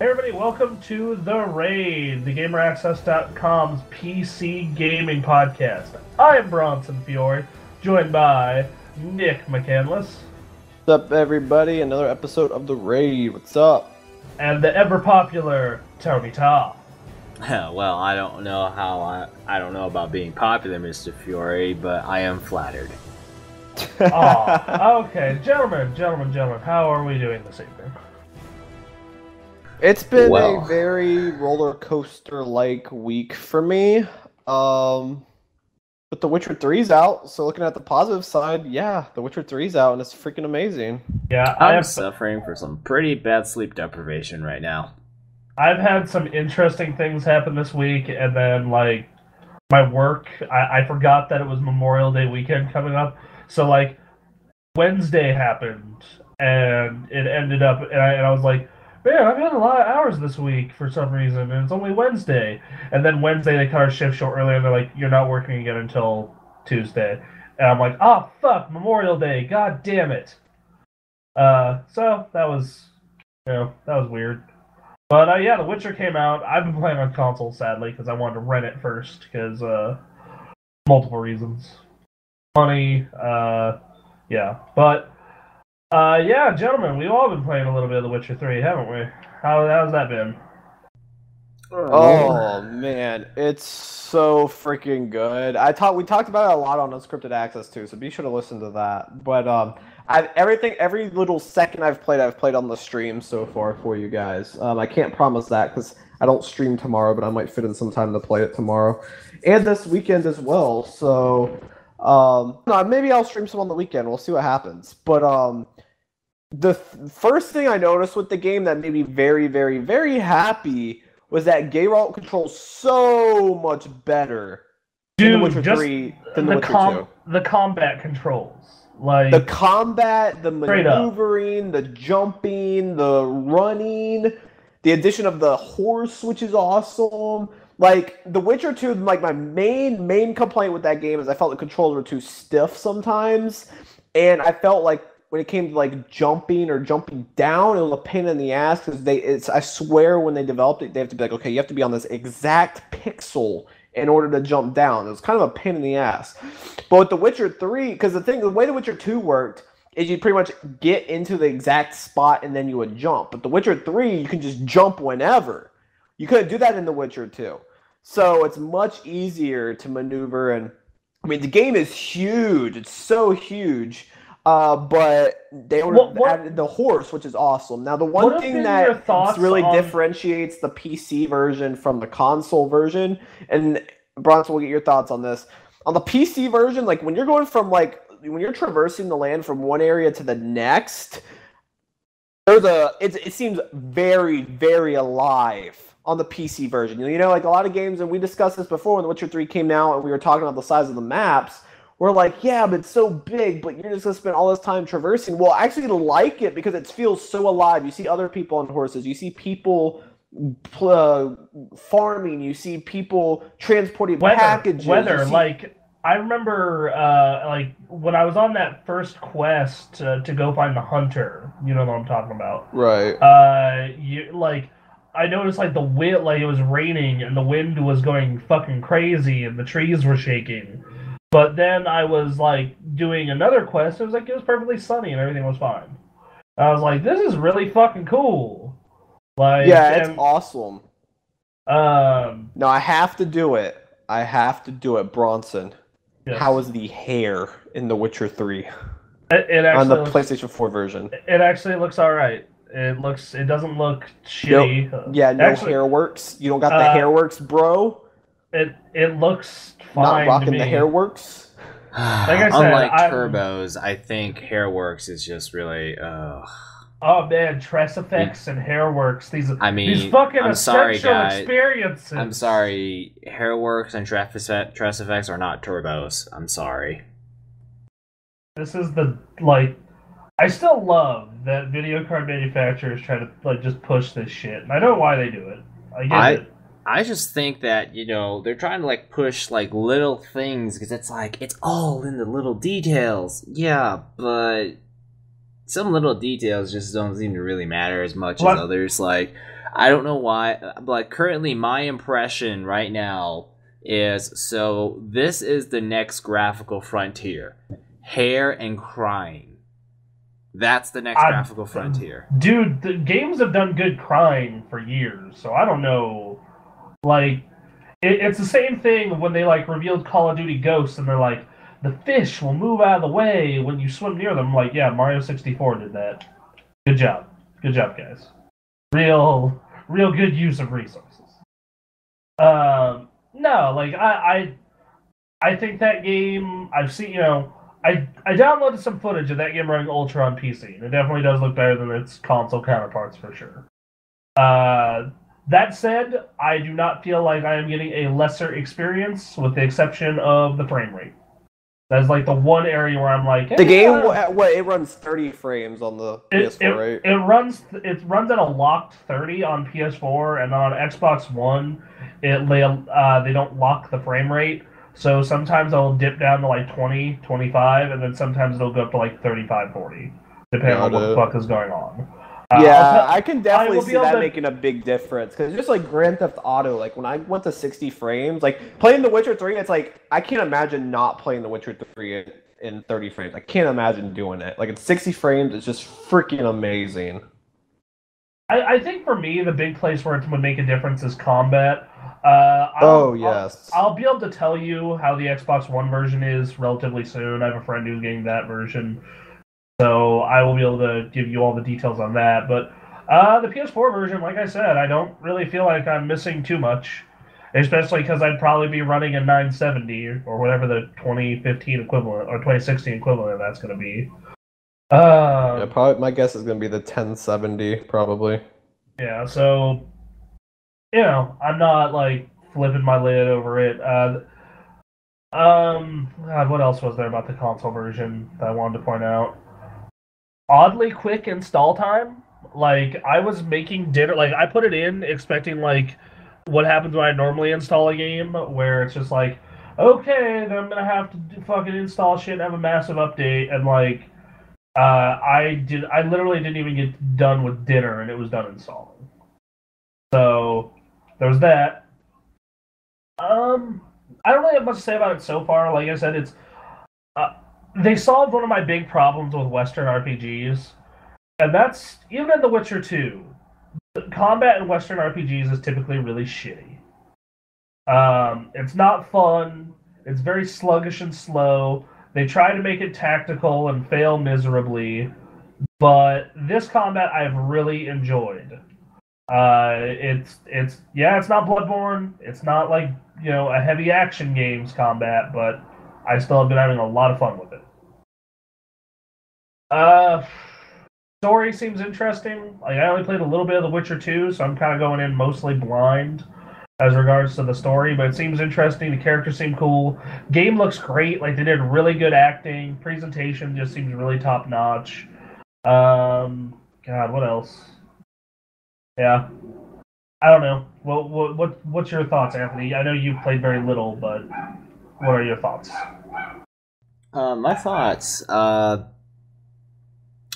Hey everybody, welcome to The Raid, the GamerAccess.com's PC gaming podcast. I am Bronson Fiore, joined by Nick McCandless. What's up, everybody? Another episode of The Raid. What's up? And the ever-popular Tony Ta. Well, I don't know how I don't know about being popular, Mr. Fiore, but I am flattered. Aw, okay. Gentlemen, how are we doing this evening? It's been a very roller coaster-like week for me. But The Witcher 3's out, so looking at the positive side, yeah, The Witcher 3's out, and it's freaking amazing. Yeah, I'm suffering from some pretty bad sleep deprivation right now. I've had some interesting things happen this week, and then, like, my work, I forgot that it was Memorial Day weekend coming up, so, like, Wednesday happened, and it ended up, and I was like, man, I've had a lot of hours this week for some reason, and it's only Wednesday. And then Wednesday they cut our shift short earlier, and they're like, you're not working again until Tuesday. And I'm like, oh, fuck, Memorial Day, god damn it. So that was, that was weird. But, yeah, The Witcher came out. I've been playing on console, sadly, because I wanted to rent it first, because, multiple reasons. Money, yeah. But, yeah, gentlemen, we've all been playing a little bit of The Witcher 3, haven't we? How's that been? Oh, man, it's so freaking good. We talked about it a lot on Unscripted Access, too, so be sure to listen to that. But, every little second I've played on the stream so far for you guys. I can't promise that, because I don't stream tomorrow, but I might fit in some time to play it tomorrow. And this weekend as well, so... maybe I'll stream some on the weekend. We'll see what happens. But, the first thing I noticed with the game that made me very, very, very happy was that Geralt controls so much better in The Witcher 3 than The Witcher 2. The combat controls. Like the combat, the maneuvering, the jumping, the running, the addition of the horse, which is awesome. Like, The Witcher 2, like, my main complaint with that game is I felt the controls were too stiff sometimes, and I felt like when it came to, like, jumping or jumping down, it was a pain in the ass, because I swear when they developed it, they have to be like, okay, you have to be on this exact pixel in order to jump down. It was kind of a pain in the ass. But with The Witcher 3, because the way The Witcher 2 worked is you pretty much get into the exact spot and then you would jump. But The Witcher 3, you can just jump whenever. You couldn't do that in The Witcher 2. So it's much easier to maneuver, and I mean, the game is huge. It's so huge. But they added the horse, which is awesome. Now, the one thing that really differentiates the PC version from the console version, and Bronson will get your thoughts on this. On the PC version, like, when you're going from, like, when you're traversing the land from one area to the next, it seems very, very alive on the PC version. You know, like a lot of games, and we discussed this before when The Witcher 3 came out, and we were talking about the size of the maps. We're like, yeah, but it's so big, but you're just going to spend all this time traversing. Well, I actually like it because it feels so alive. You see other people on horses. You see people farming. You see people transporting packages. Like, I remember, like, when I was on that first quest to go find the hunter, you know what I'm talking about. Right. I noticed, like, the wind, like, it was raining, and the wind was going fucking crazy, and the trees were shaking. But then I was, like, doing another quest, it was perfectly sunny, and everything was fine. I was like, this is really fucking cool. Like, yeah, it's awesome. No, I have to do it. Bronson. Yes. How is the hair in The Witcher 3? It on the PlayStation 4 version. It actually looks alright. It doesn't look shitty. No hair works. You don't got the hair works, bro. It looks fine. Not rocking to me. the hair works. Like I said, unlike Turbos, I think Hairworks is just really. Oh man, Tress Effects and Hairworks. These fucking experiences. I'm sorry, Hairworks and Tress Effects are not Turbos. I'm sorry. This is I still love that video card manufacturers try to just push this shit. And I know why they do it. I get it. I just think that, they're trying to push little things because it's all in the little details. Yeah, but some little details just don't seem to really matter as much as others. I don't know why, but currently my impression right now is, so this is the next graphical frontier. Hair and crying. That's the next graphical frontier. Dude, the games have done good crying for years, so I don't know. Like, it's the same thing when they, like, revealed Call of Duty Ghosts, and they're like, the fish will move out of the way when you swim near them. Like, yeah, Mario 64 did that. Good job. Good job, guys. Real good use of resources. No, like, I think that game, I've seen, I downloaded some footage of that game running Ultra on PC, and it definitely does look better than its console counterparts, for sure. That said, I do not feel like I am getting a lesser experience, with the exception of the frame rate. That's like the one area where I'm like, the game. It runs 30 frames on the PS4, right? It runs at a locked 30 on PS4, and on Xbox One, they don't lock the frame rate. So sometimes I'll dip down to like 20, 25, and then sometimes it'll go up to like 35, 40, depending on what the fuck is going on. Yeah, I can definitely see that making a big difference. Because just like Grand Theft Auto, like when I went to 60 frames, like playing The Witcher 3, it's like, I can't imagine not playing The Witcher 3 in 30 frames. I can't imagine doing it. Like, at 60 frames, it's just freaking amazing. I think for me, the big place where it would make a difference is combat. Yes. I'll be able to tell you how the Xbox One version is relatively soon. I have a friend who's getting that version. So I will be able to give you all the details on that. But the PS4 version, like I said, I don't really feel like I'm missing too much. Especially because I'd probably be running a 970 or whatever the 2015 equivalent or 2016 equivalent of that's going to be. Yeah, probably. My guess is going to be the 1070, probably. Yeah, so, I'm not, like, flipping my lid over it. God, what else was there about the console version that I wanted to point out? Oddly quick install time. Like, I was making dinner, like, I put it in expecting, like, what happens when I normally install a game, where it's just like, okay, then I'm gonna have to fucking install shit and have a massive update, and, like, I literally didn't even get done with dinner, and it was done installing. So, there was that. I don't really have much to say about it so far. Like I said, it's they solved one of my big problems with Western RPGs, and that's, even in The Witcher 2, the combat in Western RPGs is typically really shitty. It's not fun, it's very sluggish and slow, they try to make it tactical and fail miserably, but this combat I've really enjoyed. It's not Bloodborne, it's not like, a heavy action games combat, but I still have been having a lot of fun with it. Story seems interesting. Like, I only played a little bit of The Witcher 2, so I'm kind of going in mostly blind as regards to the story, but it seems interesting. The characters seem cool. Game looks great. Like, they did really good acting. Presentation just seems really top notch. God, what else? Yeah. I don't know. What's your thoughts, Anthony? I know you've played very little, but what are your thoughts? My thoughts.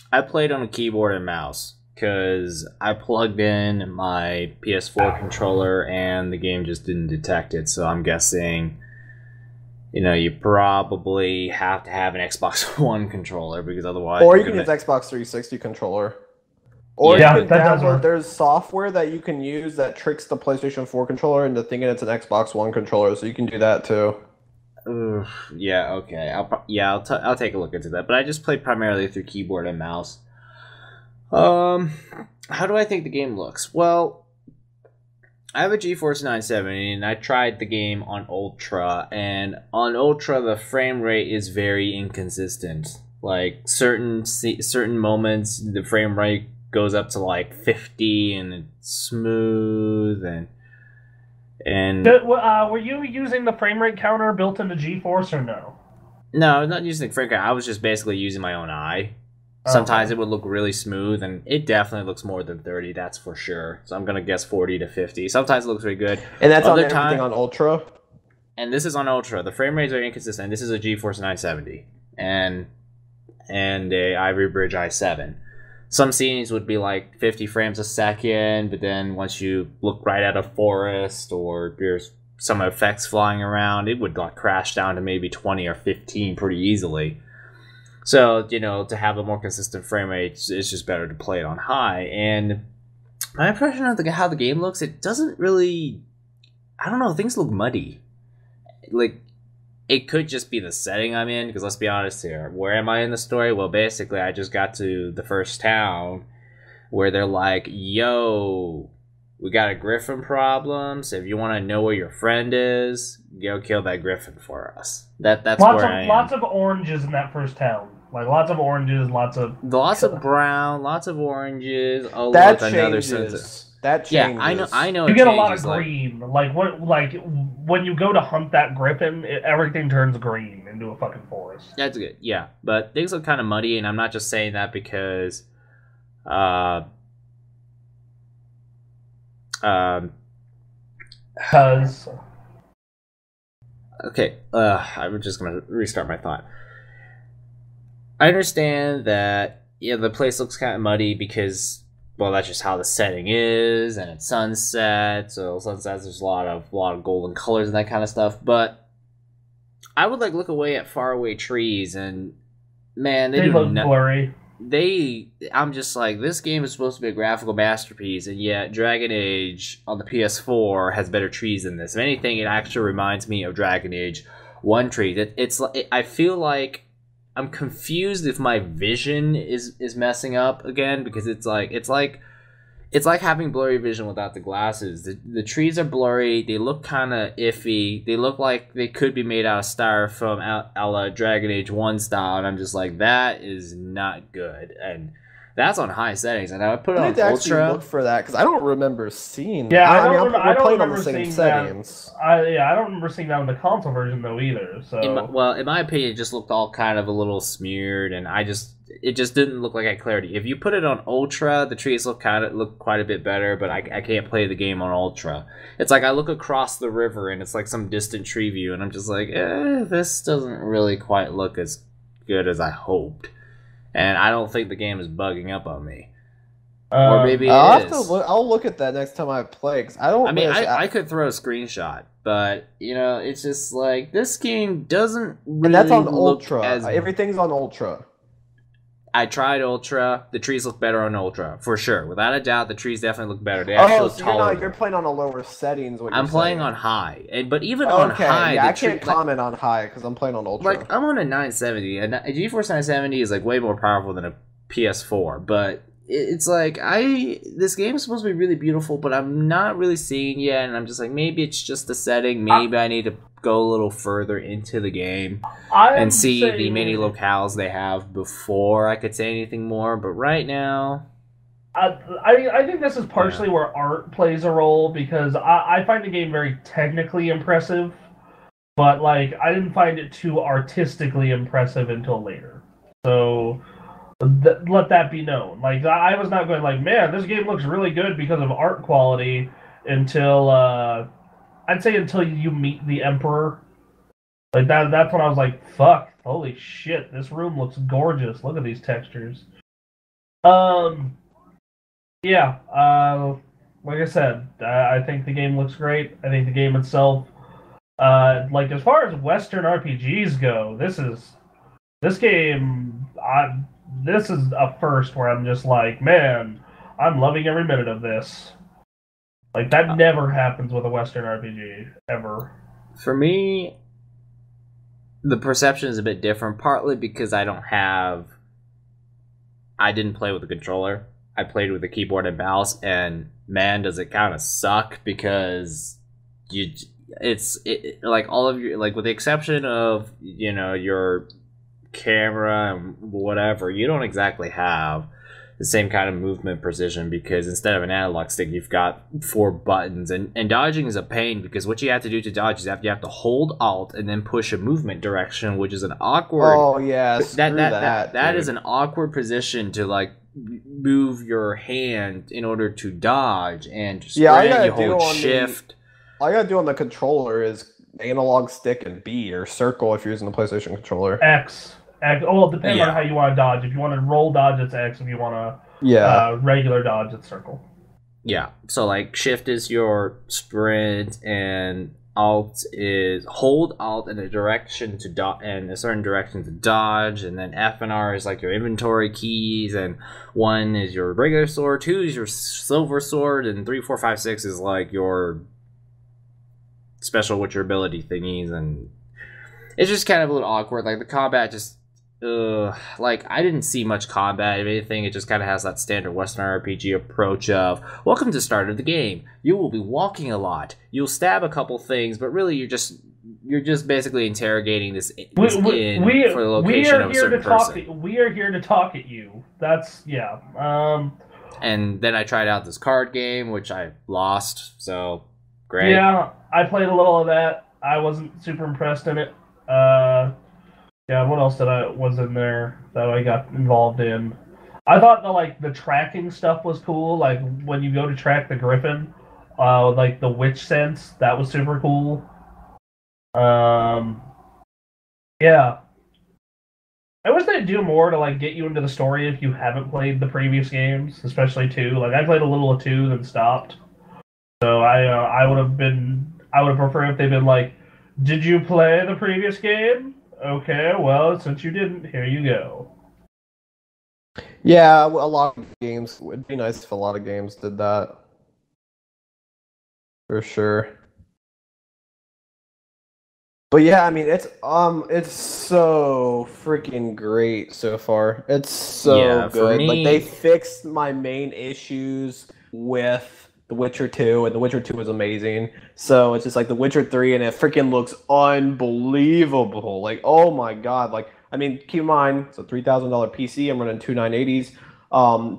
I played on a keyboard and mouse because I plugged in my PS4 controller and the game just didn't detect it. So I'm guessing, you probably have to have an Xbox One controller because otherwise. Or you can use Xbox 360 controller. Or you can download, there's software that you can use that tricks the PlayStation 4 controller into thinking it's an Xbox One controller, so you can do that too. Yeah, okay. I'll take a look into that. But I just play primarily through keyboard and mouse. How do I think the game looks? Well, I have a GeForce 970, and I tried the game on Ultra, and on Ultra the frame rate is very inconsistent. Like, certain moments, the frame rate goes up to like 50, and it's smooth, and were you using the frame rate counter built into GeForce or no? No, I was not using the frame rate. I was just basically using my own eye. Sometimes it would look really smooth, and it definitely looks more than 30, that's for sure. So I'm going to guess 40 to 50. Sometimes it looks really good. And that's on everything on Ultra? And this is on Ultra. The frame rates are inconsistent. This is a GeForce 970 and a Ivory Bridge i7. some scenes would be like 50 frames a second, but then once you look right at a forest or there's some effects flying around, it would like crash down to maybe 20 or 15 pretty easily. So, to have a more consistent frame rate, it's just better to play it on high. And my impression of how the game looks, it doesn't really... I don't know, things look muddy. Like, it could just be the setting I'm in, because let's be honest here. Where am I in the story? Well, basically, I just got to the first town where they're like, yo, we got a griffin problem, so if you want to know where your friend is, go kill that griffin for us. That's where I am. Lots of oranges in that first town. Like, lots of oranges, lots of brown, lots of oranges. Oh, that look, another sentence. That changes. Yeah, I know. You get a lot of green. Like when you go to hunt that griffin, everything turns green into a fucking forest. That's good. Yeah, but things look kind of muddy, and I'm not just saying that because, okay. I'm just gonna restart my thought. I understand that the place looks kind of muddy because, well, that's just how the setting is, and it's sunset. So sunsets, there's a lot of golden colors and that kind of stuff. But I would look away at faraway trees, and man, they look blurry. I'm just like, this game is supposed to be a graphical masterpiece, and yet Dragon Age on the PS4 has better trees than this. If anything, it actually reminds me of Dragon Age 1 trees. I feel like I'm confused if my vision is messing up again, because it's like having blurry vision without the glasses. The trees are blurry. They look kind of iffy. They look like they could be made out of styrofoam, a la Dragon Age 1 style, and I'm just like, that is not good. And that's on high settings, and I would put it on ultra. I need to actually look for that, because I don't remember seeing. Yeah, I don't remember playing on the same settings. I don't remember seeing that on the console version though either. So, in my opinion, it just looked all kind of a little smeared, and it just didn't look like I had clarity. If you put it on ultra, the trees look quite a bit better, but I can't play the game on ultra. It's like I look across the river, and it's like some distant tree view, and I'm just like, this doesn't really quite look as good as I hoped. And I don't think the game is bugging up on me. Or maybe it is. I'll look at that next time I play. Cause I could throw a screenshot, but it's just like, this game doesn't really. And that's on ultra. Everything's on ultra. I tried ultra. The trees look better on ultra for sure, without a doubt. The trees definitely look better. They actually look taller. You're playing on a lower settings. I'm playing on high, but even on high, yeah, I can't comment on high because I'm playing on ultra. Like, I'm on a 970, and a GeForce 970 is like way more powerful than a PS4. But it's like this game is supposed to be really beautiful, but I'm not really seeing yet, and I'm just like, maybe it's just the setting. Maybe I need to go a little further into the game and see the many locales they have before I could say anything more. But right now, I think this is partially where art plays a role, because I find the game very technically impressive, but I didn't find it too artistically impressive until later. So let that be known. I was not going man, this game looks really good because of art quality until I'd say until you meet the Emperor. That's when I was like, fuck, holy shit, this room looks gorgeous. Look at these textures. Yeah, like I said, I think the game looks great. I think the game itself, as far as Western RPGs go, this is a first where I'm just like, man, I'm loving every minute of this. That never happens with a Western RPG, ever. For me, the perception is a bit different, partly because I didn't play with a controller. I played with a keyboard and mouse, and man, does it kind of suck, because all of your, with the exception of, your camera and whatever, you don't exactly have the same kind of movement precision, because instead of an analog stick, you've got 4 buttons, and dodging is a pain, because what you have to do to dodge is you have to hold Alt and then push a movement direction, which is an awkward. Oh yeah, that is an awkward position to move your hand in order to dodge, and sprint, you hold shift. All you gotta do on the controller is analog stick and B, or circle if you're using the PlayStation controller. X. Well, it depends on how you want to dodge. If you want to roll dodge, it's X. If you want to Yeah. Regular dodge and circle. Yeah. So like shift is your sprint, and alt is hold alt in a direction to in a certain direction to dodge, and then F and R is like your inventory keys, and 1 is your regular sword, 2 is your silver sword, and 3, 4, 5, 6 is like your special with your ability thingies, and it's just kind of a little awkward. Like the combat just like I didn't see much combat. If anything, it just kind of has that standard Western RPG approach of welcome to start of the game. You will be walking a lot. You'll stab a couple things, but really you're just basically interrogating this inn for the location of a certain person. We are here to talk at you. That's And then I tried out this card game, which I lost. So great. Yeah, I played a little of that. I wasn't super impressed in it. Yeah, what else was in there that I got involved in? I thought the tracking stuff was cool. Like when you go to track the griffin, like the witch sense, that was super cool. Yeah. I wish they'd do more to get you into the story if you haven't played the previous games, especially 2. Like I played a little of 2, then stopped. So I would have preferred if they'd been like, did you play the previous game? Okay, well, since you didn't, here you go. Yeah, a lot of games. It would be nice if a lot of games did that. For sure. But yeah, I mean, it's so freaking great so far. It's so good. Like they fixed my main issues with The Witcher 2, and The Witcher 2 is amazing. So it's just like The Witcher 3, and it freaking looks unbelievable. Like, oh my god. Like, I mean, keep in mind, it's a $3,000 PC. I'm running two 980s.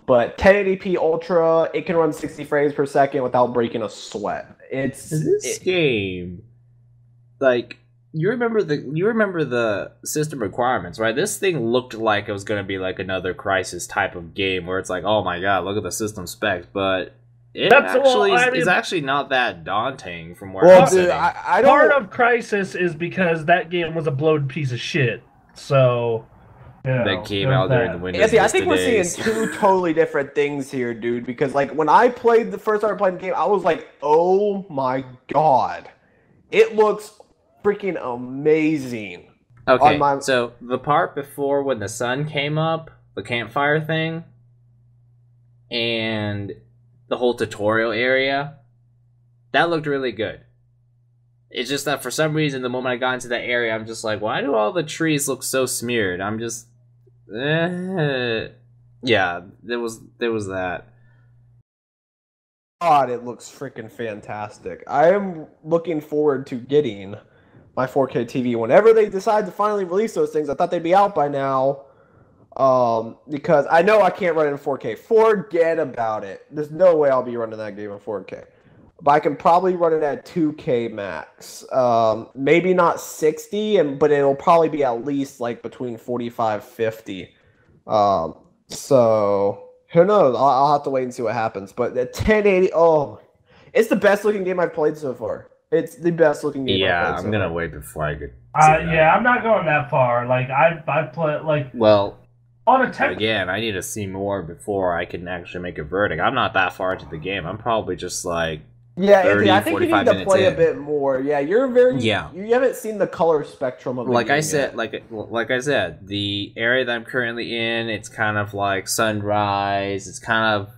But 1080p Ultra, it can run 60 frames per second without breaking a sweat. This game, like, you remember the system requirements, right? This thing looked like it was going to be like another Crysis type of game where it's like, oh my god, look at the system specs, but it's actually not that daunting from where I'm sitting. I don't... Part of Crysis is because that game was a blown piece of shit. So that came out during the Windows. I think we're seeing 2 totally different things here, dude. Because like when I played the first time I played the game, I was like, oh my god, it looks freaking amazing. Okay, so the part before when the sun came up, the campfire thing, and the whole tutorial area, that looked really good. It's just that for some reason, the moment I got into that area, I'm just like, why do all the trees look so smeared? I'm just, yeah, there was that. God, it looks freaking fantastic. I am looking forward to getting my 4K TV whenever they decide to finally release those things. I thought they'd be out by now. Because I know I can't run it in 4K. Forget about it. There's no way I'll be running that game in 4K. But I can probably run it at 2K max. Maybe not 60, but it'll probably be at least like between 45, 50. So who knows? I'll have to wait and see what happens. But the 1080, it's the best looking game I've played so far. It's the best looking game. Yeah, I'm gonna wait before I get. Yeah, I'm not going that far. Like I've played like. Well. Again, I need to see more before I can actually make a verdict. I'm not that far into the game. I'm probably just like 30, I think you need to play a bit more. Yeah, you haven't seen the color spectrum of the game yet. Like I said, the area that I'm currently in, it's kind of like sunrise. It's kind of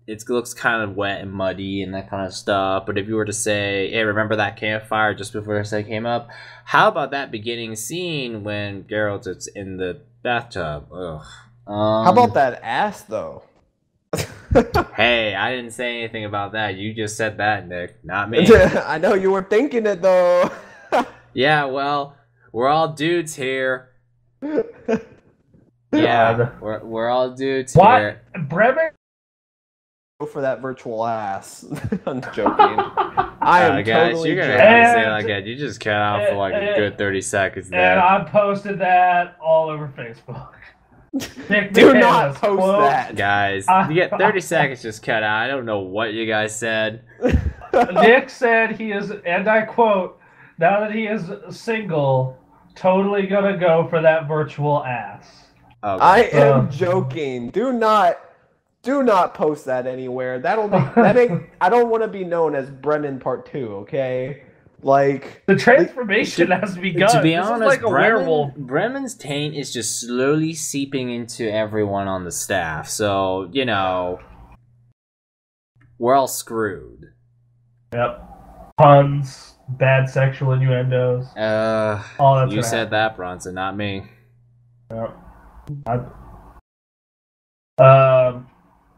it looks kind of wet and muddy and that kind of stuff. But if you were to say, hey, remember that campfire just before it came up? How about that beginning scene when Geralt is in the bathtub? Ugh. How about that ass, though? Hey, I didn't say anything about that. You just said that, Nick, not me. I know you were thinking it, though. Yeah, well, we're all dudes here. Yeah, we're all dudes here. Bremen? For that virtual ass. I'm joking. I am guys, totally you're gonna joking. have to say like that. You just cut out for like a good 30 seconds there. And I posted that all over Facebook. Do not post that, guys. You get 30 seconds just cut out. I don't know what you guys said. Nick said he is, and I quote, now that he is single, totally gonna go for that virtual ass. Okay. I am joking. Do not post that anywhere. That ain't. I don't want to be known as Bremen Part 2. Okay, like the transformation has begun. To be this honest, is like a werewolf. Bremen's taint is just slowly seeping into everyone on the staff. So we're all screwed. Yep. Puns, bad sexual innuendos. All that's you said that, Bronson, not me. Yep.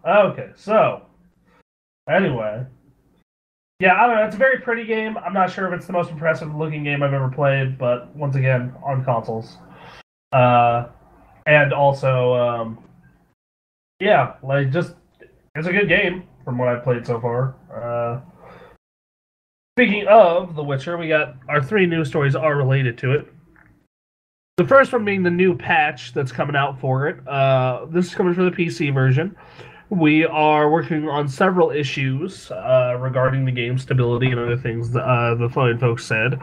Okay, so anyway, yeah, I don't know. It's a very pretty game. I'm not sure if it's the most impressive looking game I've ever played, but once again, on consoles. And also, yeah, like just it's a good game from what I've played so far. Speaking of The Witcher, we got our 3 news stories are related to it. The first one being the new patch that's coming out for it. This is coming for the PC version. We are working on several issues regarding the game stability and other things the fine folks said.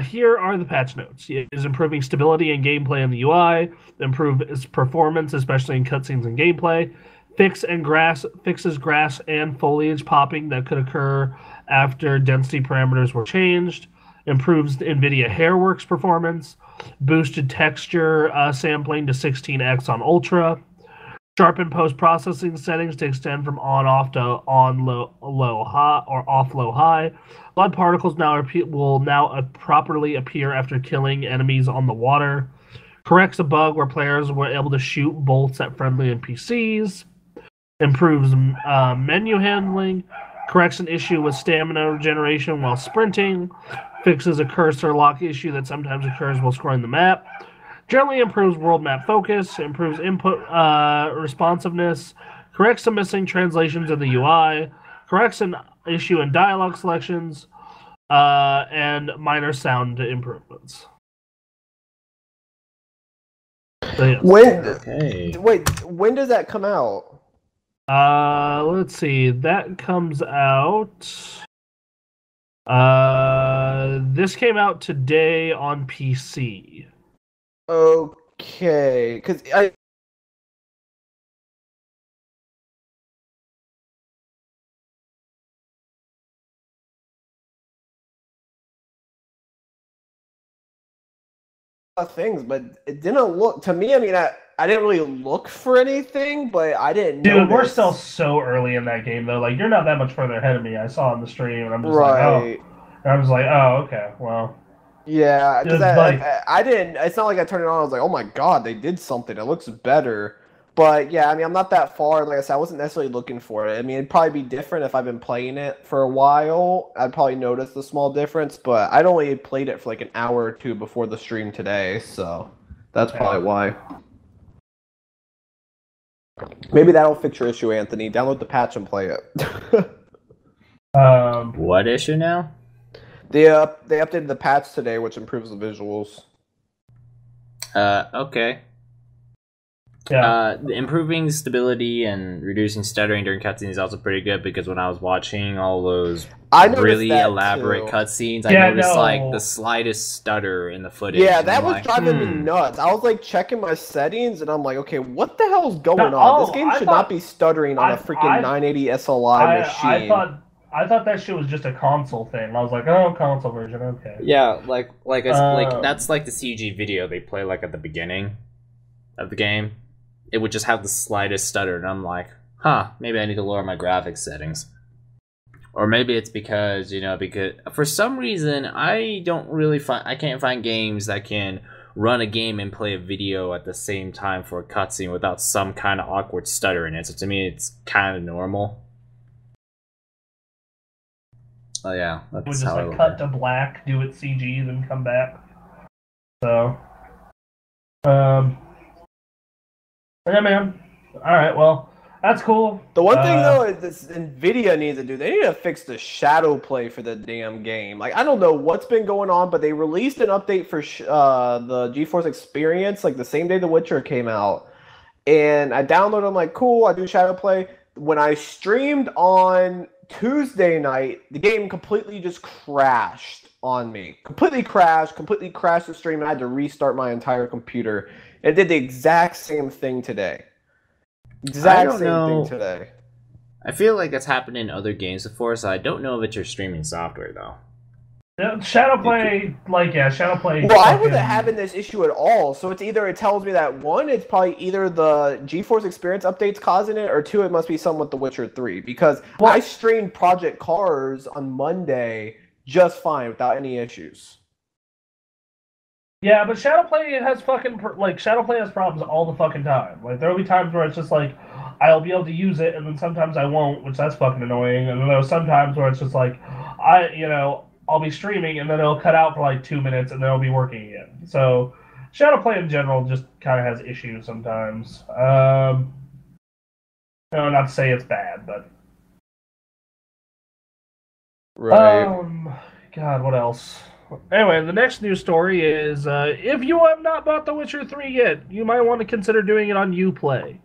Here are the patch notes. It is improving stability and gameplay in the UI, improve its performance, especially in cutscenes and gameplay, fixes grass and foliage popping that could occur after density parameters were changed, improves NVIDIA Hairworks performance, boosted texture sampling to 16x on Ultra, sharpen post-processing settings to extend from on-off to on-low-high or off-low-high. Blood particles will now properly appear after killing enemies on the water. Corrects a bug where players were able to shoot bolts at friendly NPCs. Improves menu handling. Corrects an issue with stamina regeneration while sprinting. Fixes a cursor lock issue that sometimes occurs while scrolling the map. Generally improves world map focus. Improves input responsiveness. Corrects some missing translations of the UI. Corrects an issue in dialogue selections. And minor sound improvements. So, yes. When does that come out? Let's see. That comes out. This came out today on PC. Okay, because things, but it didn't look to me. I mean, I didn't really look for anything, but I didn't. Dude, we're still so early in that game though. Like you're not that much further ahead of me. I saw on the stream, and I'm just like, oh. And I was like, oh, okay, well. Yeah, because I didn't. It's not like I turned it on. I was like, oh my god, they did something. It looks better. But yeah, I mean, I'm not that far. Like I said, I wasn't necessarily looking for it. I mean, it'd probably be different if I've been playing it for a while. I'd probably notice the small difference, but I'd only played it for like an hour or two before the stream today, so that's probably why. Maybe that'll fix your issue, Anthony. Download the patch and play it. What issue now? They updated the patch today, which improves the visuals. Okay. Yeah. Improving stability and reducing stuttering during cutscenes is also pretty good because when I was watching all those really elaborate cutscenes, I noticed like the slightest stutter in the footage. Yeah, that was driving me nuts. I was like checking my settings and I'm like, okay, what the hell's going on? This game should not be stuttering on a freaking 980 SLI machine. I thought that shit was just a console thing. I was like, oh, console version, okay. Yeah, like that's like the CG video they play like at the beginning of the game. It would just have the slightest stutter, and I'm like, huh, maybe I need to lower my graphics settings. Or maybe it's because, because for some reason I can't find games that can run a game and play a video at the same time for a cutscene without some kind of awkward stutter in it. So to me, it's kind of normal. Oh yeah, that's we just like cut to black, do it CG, then come back. So, yeah, man. All right, well, that's cool. The one thing though is this NVIDIA needs to do. They need to fix the shadow play for the damn game. Like I don't know what's been going on, but they released an update for the GeForce Experience like the same day The Witcher came out, and I downloaded. I'm like, cool. I do shadow play. When I streamed on Tuesday night, the game completely just crashed on me. Completely crashed the stream. I had to restart my entire computer. It did the exact same thing today. Exact same thing today. I feel like that's happened in other games before, so I don't know if it's your streaming software though. Shadowplay, Shadowplay. Well, I wasn't having this issue at all. So it's either it tells me that one, it's probably either the GeForce Experience updates causing it, or two, it must be something with The Witcher 3. Because I streamed Project Cars on Monday just fine without any issues. Yeah, but Shadowplay has Shadowplay has problems all the fucking time. Like there'll be times where it's just like I'll be able to use it, and then sometimes I won't, which that's fucking annoying. And then there's sometimes where it's just like I'll be streaming and then it'll cut out for like 2 minutes and then it'll be working again. So Shadowplay in general just kind of has issues sometimes. Not to say it's bad, but right. God, what else? Anyway, the next news story is if you have not bought The Witcher 3 yet, you might want to consider doing it on Uplay.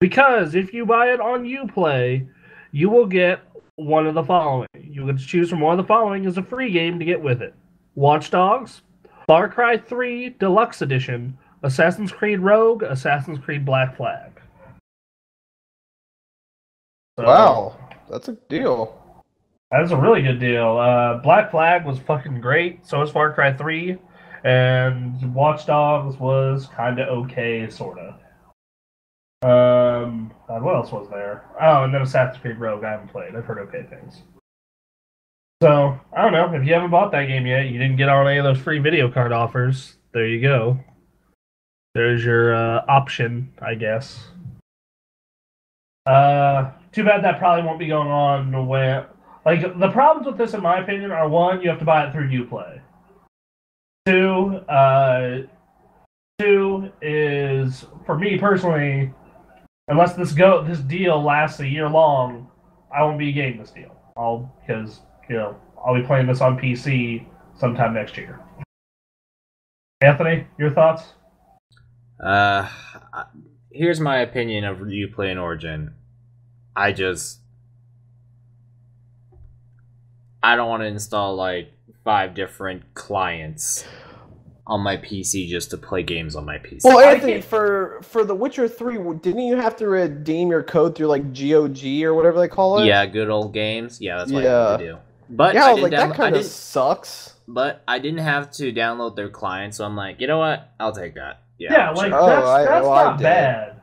Because if you buy it on Uplay, you will get one of the following. You can choose from one of the following as a free game to get with it. Watch Dogs, Far Cry 3 Deluxe Edition, Assassin's Creed Rogue, Assassin's Creed Black Flag. So, wow, that's a deal. That's a really good deal. Black Flag was fucking great, so was Far Cry 3, and Watch Dogs was kind of okay, sort of. What else was there? Oh, and then Assassin's Creed Rogue I haven't played. I've heard okay things. So, I don't know. If you haven't bought that game yet, you didn't get on any of those free video card offers, there you go. There's your option, I guess. Too bad that probably won't be going on when... Like, the problems with this, in my opinion, are one, you have to buy it through Uplay. Two is, for me personally, unless this deal lasts a year long, I won't be getting this deal. Because I'll be playing this on PC sometime next year. Anthony, your thoughts? Here's my opinion of Uplay and Origin. I don't want to install like 5 different clients on my PC just to play games on my PC. Well, Anthony, for The Witcher 3, didn't you have to redeem your code through like GOG or whatever they call it? Yeah, Good Old Games. Yeah, that's what I had to do. But yeah, that kind of sucks. But I didn't have to download their client, so I'm like, you know what? I'll take that. Yeah, that's not bad.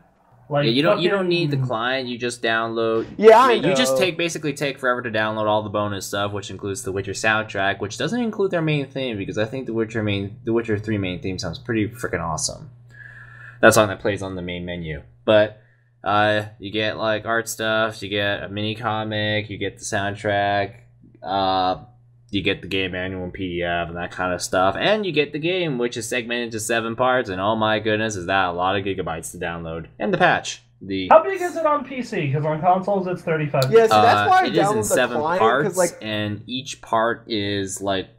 Like, yeah, you don't need the client. You just download. Yeah, I know. You just basically take forever to download all the bonus stuff, which includes the Witcher soundtrack, which doesn't include their main theme because I think the Witcher 3 main theme sounds pretty freaking awesome. That song that plays on the main menu. But you get like art stuff, you get a mini comic, you get the soundtrack, you get the game manual and PDF and that kind of stuff, and you get the game, which is segmented into 7 parts, and oh my goodness, is that a lot of gigabytes to download. And the patch. How big is it on PC? Because on consoles it's 35. Yeah, so that's why I it is in download the 7 client, parts, and each part is like,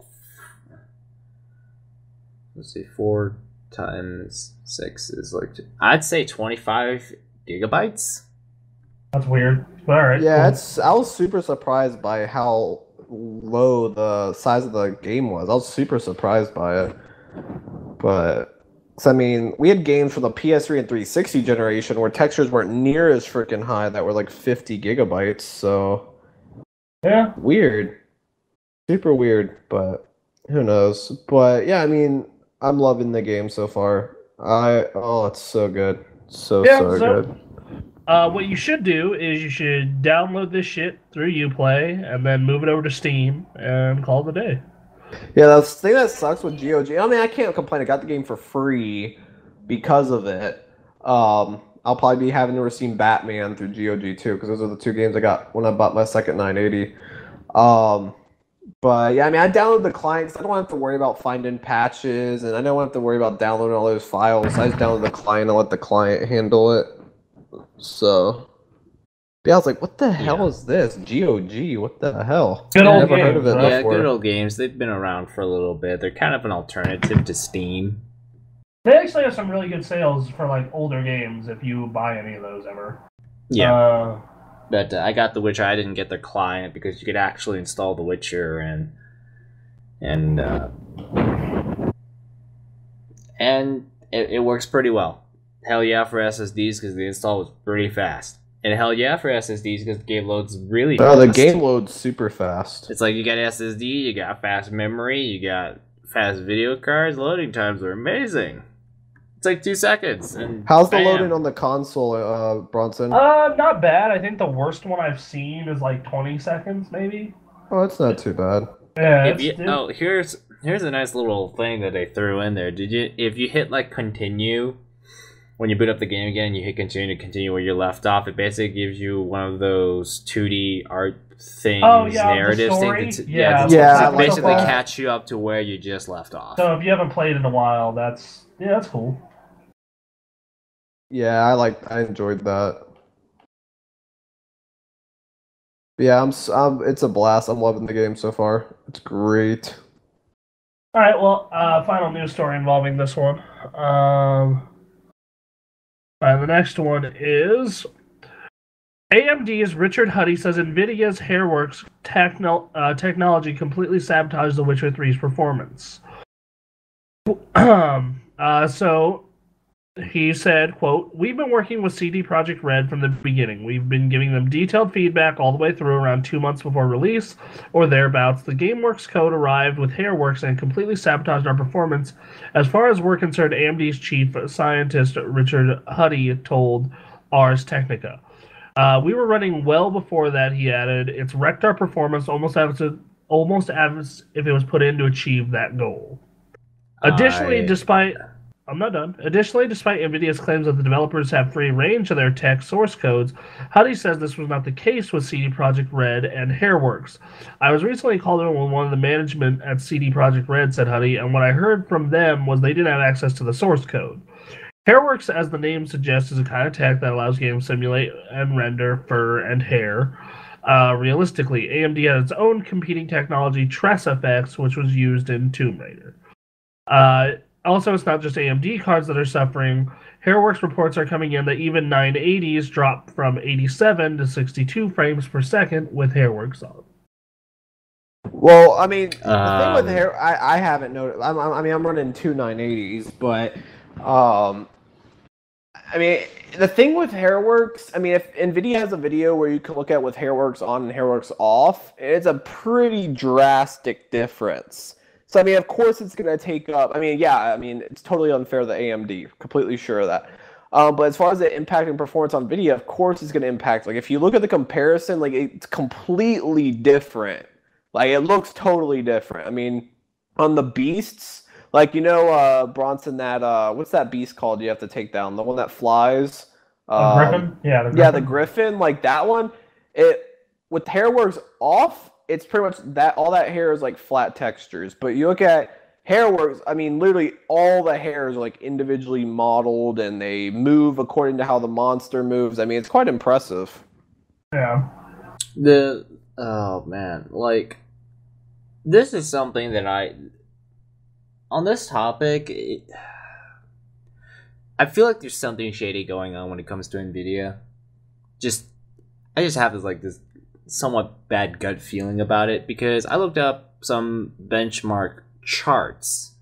let's see, 4 times 6 is like, I'd say 25 gigabytes. That's weird. All right. Yeah, cool. I was super surprised by how low the size of the game was. I was super surprised by it. But, I mean, we had games from the PS3 and 360 generation where textures weren't near as freaking high that were like 50 gigabytes, so... Yeah. Weird. Super weird, but who knows. But, yeah, I mean, I'm loving the game so far. It's so good. So good. What you should do is you should download this shit through Uplay and then move it over to Steam and call it a day. Yeah, the thing that sucks with GOG, I mean, I can't complain. I got the game for free because of it. I'll probably be having to redeem Batman through GOG too, because those are the 2 games I got when I bought my second 980. But yeah, I mean, I downloaded the clients. I don't have to worry about finding patches, and I don't have to worry about downloading all those files. I just download the client and let the client handle it. So, yeah, I was like, what the hell is this? GOG, what the hell? Good old never games, heard of it before. Yeah, Good Old Games. They've been around for a little bit. They're kind of an alternative to Steam. They actually have some really good sales for like older games if you buy any of those ever. Yeah. But I got The Witcher. I didn't get their client because you could actually install The Witcher and it works pretty well. Hell yeah for SSDs because the install was pretty fast. And hell yeah for SSDs because the game loads really fast. Oh, the game loads super fast. It's like you got SSD, you got fast memory, you got fast video cards. Loading times are amazing. It's like 2 seconds. And how's the loading on the console, Bronson? Not bad. I think the worst one I've seen is like 20 seconds, maybe. Oh, that's not too bad. Yeah. Here's a nice little thing that they threw in there. If you hit like continue when you boot up the game again, you hit continue where you left off. It basically gives you one of those 2D art things, narrative things. To basically catch you up to where you just left off. So if you haven't played in a while, that's cool. Yeah, I enjoyed that. Yeah, it's a blast. I'm loving the game so far. It's great. All right, well, final news story involving this one. The next one is AMD's Richard Huddy says NVIDIA's Hairworks technology completely sabotaged The Witcher 3's performance. So he said, quote, "We've been working with CD Projekt Red from the beginning. We've been giving them detailed feedback all the way through around 2 months before release, or thereabouts. The GameWorks code arrived with Hairworks and completely sabotaged our performance. As far as we're concerned, AMD's chief scientist Richard Huddy told Ars Technica. We were running well before that," he added. "It's wrecked our performance almost as if it was put in to achieve that goal." Additionally, despite NVIDIA's claims that the developers have free range of their tech source codes, Huddy says this was not the case with CD Projekt Red and Hairworks. "I was recently called in with one of the management at CD Projekt Red," said Huddy, "and what I heard from them was they didn't have access to the source code." Hairworks, as the name suggests, is a kind of tech that allows games to simulate and render fur and hair realistically. AMD has its own competing technology, TressFX, which was used in Tomb Raider. Also, it's not just AMD cards that are suffering. Hairworks reports are coming in that even 980s dropped from 87 to 62 frames per second with Hairworks on. Well, I mean, the thing with I haven't noticed. I'm running two 980s, but I mean, the thing with Hairworks, I mean, if NVIDIA has a video where you can look at with Hairworks on and Hairworks off, it's a pretty drastic difference. So, I mean, of course it's going to take up, it's totally unfair to AMD, completely sure of that. But as far as the impacting performance on video, of course it's going to impact. Like, if you look at the comparison, like, it's completely different. Like, it looks totally different. I mean, on the beasts, like, Bronson, that, what's that beast called you have to take down? The one that flies? The Griffin? Yeah, the Griffin. Yeah, the Griffin, like that one, with Hairworks off, it's pretty much that, all that hair is like flat textures. But you look at Hairworks, I mean, literally all the hairs are like individually modeled and they move according to how the monster moves. I mean, it's quite impressive. Yeah. Oh man, like, this is something that on this topic, I feel like there's something shady going on when it comes to NVIDIA. I just have this somewhat bad gut feeling about it, because I looked up some benchmark charts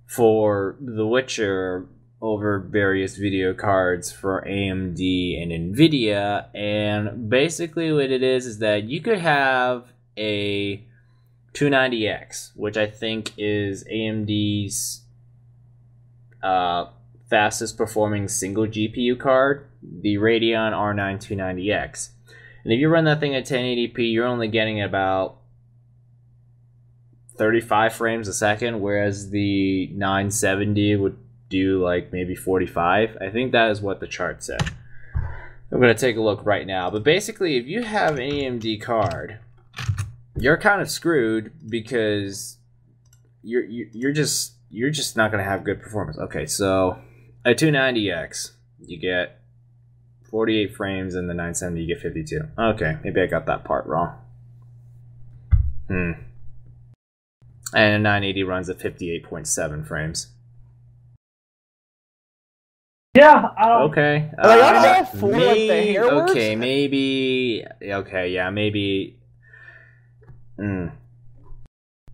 for The Witcher over various video cards for AMD and NVIDIA, and basically what it is that you could have a 290X, which I think is AMD's fastest performing single GPU card, the Radeon R9 290X. And if you run that thing at 1080p, you're only getting about 35 frames a second, whereas the 970 would do like maybe 45. I think that is what the chart said. I'm going to take a look right now. But basically, if you have an AMD card, you're kind of screwed, because you're just not going to have good performance. Okay, so a 290X, you get 48 frames, and the 970 you get 52. Okay, maybe I got that part wrong. And a 980 runs at 58.7 frames. Yeah. Okay. Okay, maybe. Okay, yeah, maybe.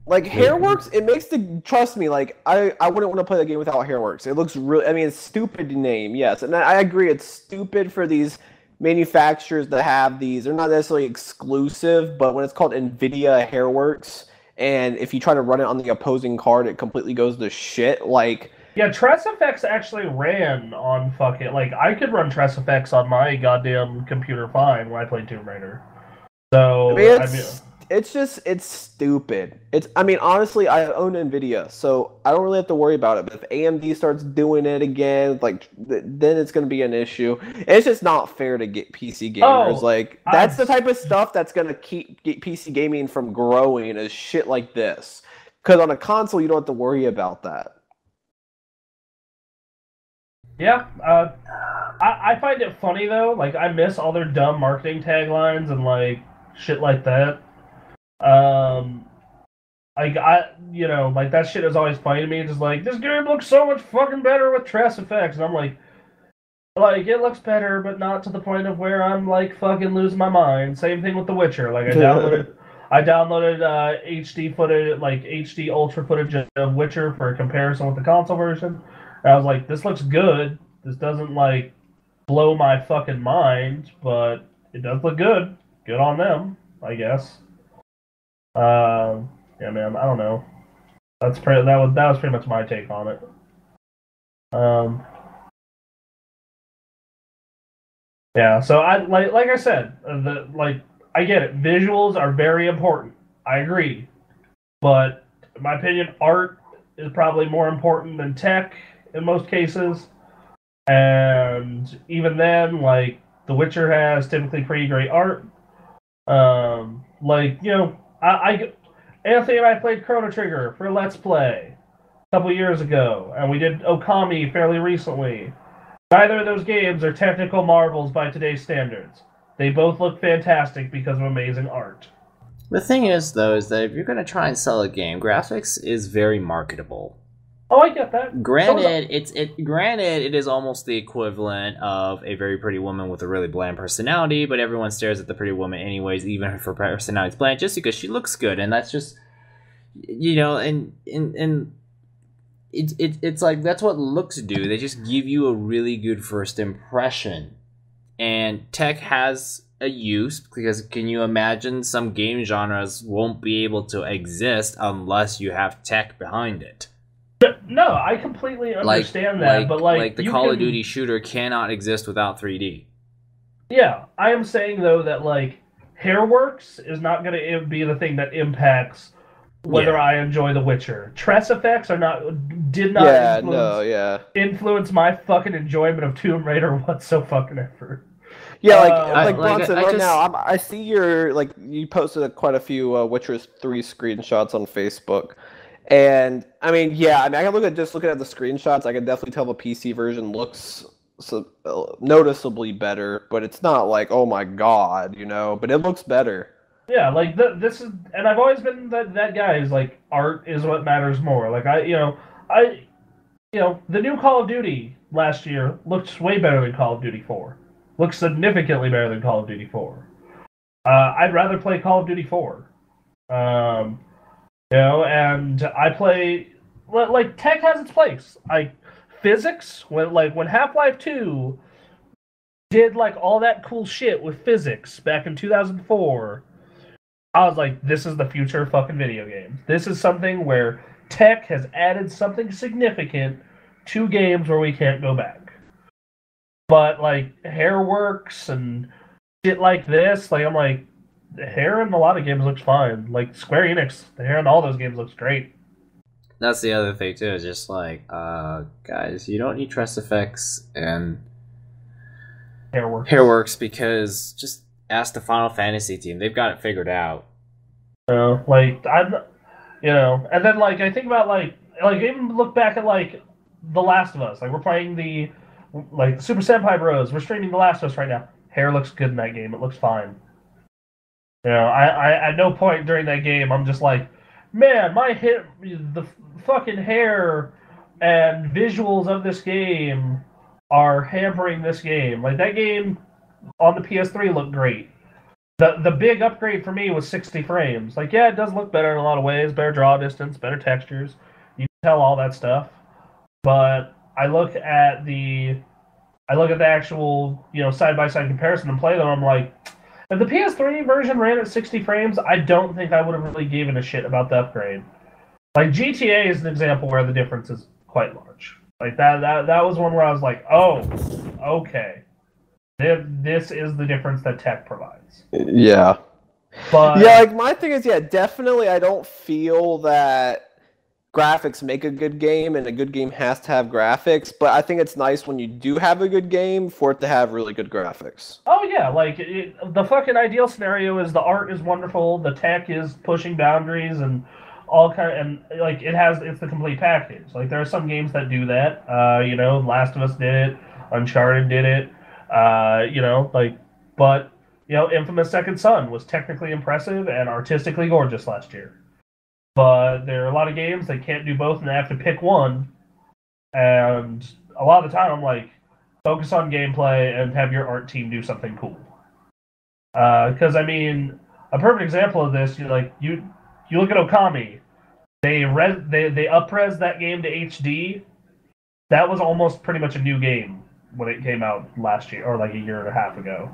Like Hairworks, it makes the trust me. Like I wouldn't want to play the game without Hairworks. It looks really. I mean, it's stupid name, yes, and I agree. It's stupid for these manufacturers to have these. They're not necessarily exclusive, but when it's called Nvidia Hairworks, and if you try to run it on the opposing card, it completely goes to shit. Like yeah, TressFX actually ran on fucking like I could run TressFX on my goddamn computer fine when I played Tomb Raider. So I mean, it's stupid. Honestly, I own Nvidia, so I don't really have to worry about it. But if AMD starts doing it again, like then it's going to be an issue. It's just not fair to get PC gamers. That's the type of stuff that's going to keep PC gaming from growing. Is shit like this. Because on a console, you don't have to worry about that. Yeah, I find it funny though. Like I miss all their dumb marketing taglines and like shit like that. Like that shit is always funny to me. It's just like, this game looks so much fucking better with TressFX, and I'm like it looks better, but not to the point of where I'm like fucking losing my mind. Same thing with The Witcher. Like I downloaded HD footage, like HD ultra footage of Witcher for a comparison with the console version. And I was like, this looks good. This doesn't like blow my fucking mind, but it does look good. Good on them, I guess. Yeah, man, I don't know. That was pretty much my take on it. Yeah, so I like I said, I get it. Visuals are very important. I agree, but in my opinion, art is probably more important than tech in most cases. And even then, like The Witcher has typically pretty great art. Anthony and I played Chrono Trigger for Let's Play a couple years ago, and we did Okami fairly recently. Neither of those games are technical marvels by today's standards. They both look fantastic because of amazing art. The thing is, though, is that if you're going to try and sell a game, graphics is very marketable. Oh, I get that. Granted, it is almost the equivalent of a very pretty woman with a really bland personality, but everyone stares at the pretty woman anyways, even if her personality's bland, just because she looks good, and that's just, and it's like that's what looks do. They just give you a really good first impression, and tech has a use because can you imagine some game genres won't be able to exist unless you have tech behind it? No, I completely understand that, but the Call of Duty shooter cannot exist without 3D. Yeah, I am saying though that Hairworks is not going to be the thing that impacts whether I enjoy The Witcher. TressFX did not influence my fucking enjoyment of Tomb Raider whatsoever. Yeah, Bronson, now I see you posted quite a few Witcher 3 screenshots on Facebook. And I can looking at the screenshots, I can definitely tell the PC version looks noticeably better, but it's not like, oh my god, but it looks better. Yeah, this is, and I've always been that guy who's like, art is what matters more. The new Call of Duty last year looks way better than Call of Duty 4. Looks significantly better than Call of Duty 4. I'd rather play Call of Duty 4. And I play tech has its place. Physics when Half-Life 2 did all that cool shit with physics back in 2004. I was like, this is the future of fucking video games. This is something where tech has added something significant to games where we can't go back. But Hairworks and shit like this, I'm like, the hair in a lot of games looks fine. Square Enix, the hair in all those games looks great. That's the other thing too. Is just guys, you don't need TressFX and Hairworks because just ask the Final Fantasy team. They've got it figured out. And then I think about even look back at The Last of Us. We're playing the Super Senpai Bros. We're streaming The Last of Us right now. Hair looks good in that game. It looks fine. I at no point during that game I'm just like, man, the fucking hair and visuals of this game are hampering this game. That game on the PS3 looked great. The big upgrade for me was 60 frames. Like, yeah, it does look better in a lot of ways, better draw distance, better textures. You can tell all that stuff. But I look at the actual, side by side comparison and play them. I'm like, if the PS3 version ran at 60 frames, I don't think I would have really given a shit about the upgrade. Like GTA is an example where the difference is quite large. Like that was one where I was like, oh, okay, this is the difference that tech provides. Yeah. But yeah, like my thing is, definitely I don't feel that graphics make a good game, and a good game has to have graphics, but I think it's nice when you do have a good game for it to have really good graphics. Oh yeah, like the fucking ideal scenario is the art is wonderful, the tech is pushing boundaries, and like it's the complete package. Like there are some games that do that. Last of Us did it, Uncharted did it. But Infamous Second Son was technically impressive and artistically gorgeous last year. But there are a lot of games that can't do both and they have to pick one. And a lot of the time I'm like, focus on gameplay and have your art team do something cool. Because a perfect example of this, you look at Okami, they up-res that game to HD. That was almost pretty much a new game when it came out last year, or like a year and a half ago.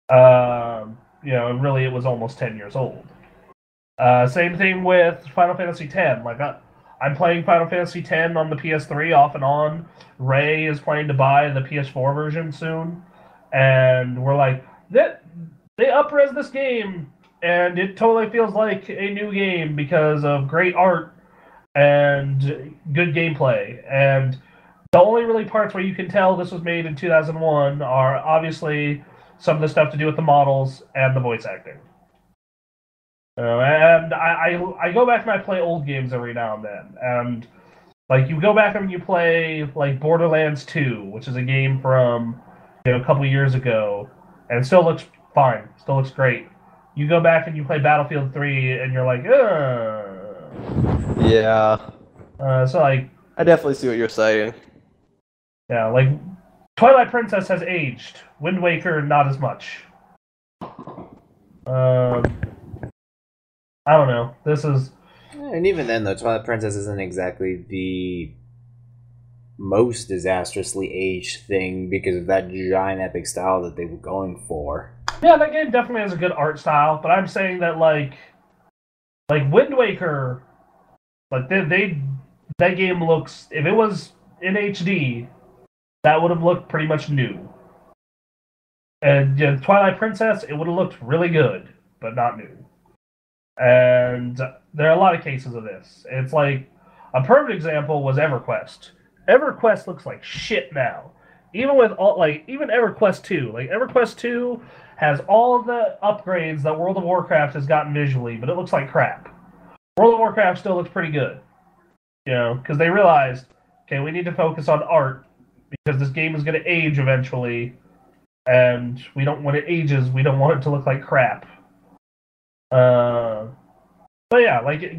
And really it was almost 10 years old. Same thing with Final Fantasy X. Like I'm playing Final Fantasy X on the PS3 off and on. Ray is planning to buy the PS4 version soon, and we're like, they up-res this game, and it totally feels like a new game because of great art and good gameplay. And the only really parts where you can tell this was made in 2001 are obviously some of the stuff to do with the models and the voice acting. And I go back and I play old games every now and then, and like you go back and you play like Borderlands 2, which is a game from a couple years ago, and it still looks fine, still looks great. You go back and you play Battlefield 3, and you're like, yeah. So like, I definitely see what you're saying. Yeah, like Twilight Princess has aged. Wind Waker not as much. I don't know. This is... And even then, though, Twilight Princess isn't exactly the most disastrously aged thing because of that giant epic style that they were going for. Yeah, that game definitely has a good art style, but I'm saying that, like Wind Waker, like, that game looks... If it was in HD, that would have looked pretty much new. And Twilight Princess, it would have looked really good, but not new. And there are a lot of cases of this. It's like, a perfect example was EverQuest. EverQuest looks like shit now. Even with even EverQuest 2. Like, EverQuest 2 has all of the upgrades that World of Warcraft has gotten visually, but it looks like crap. World of Warcraft still looks pretty good. Because they realized, okay, we need to focus on art, because this game is going to age eventually, and when it ages, we don't want it to look like crap. But yeah, like,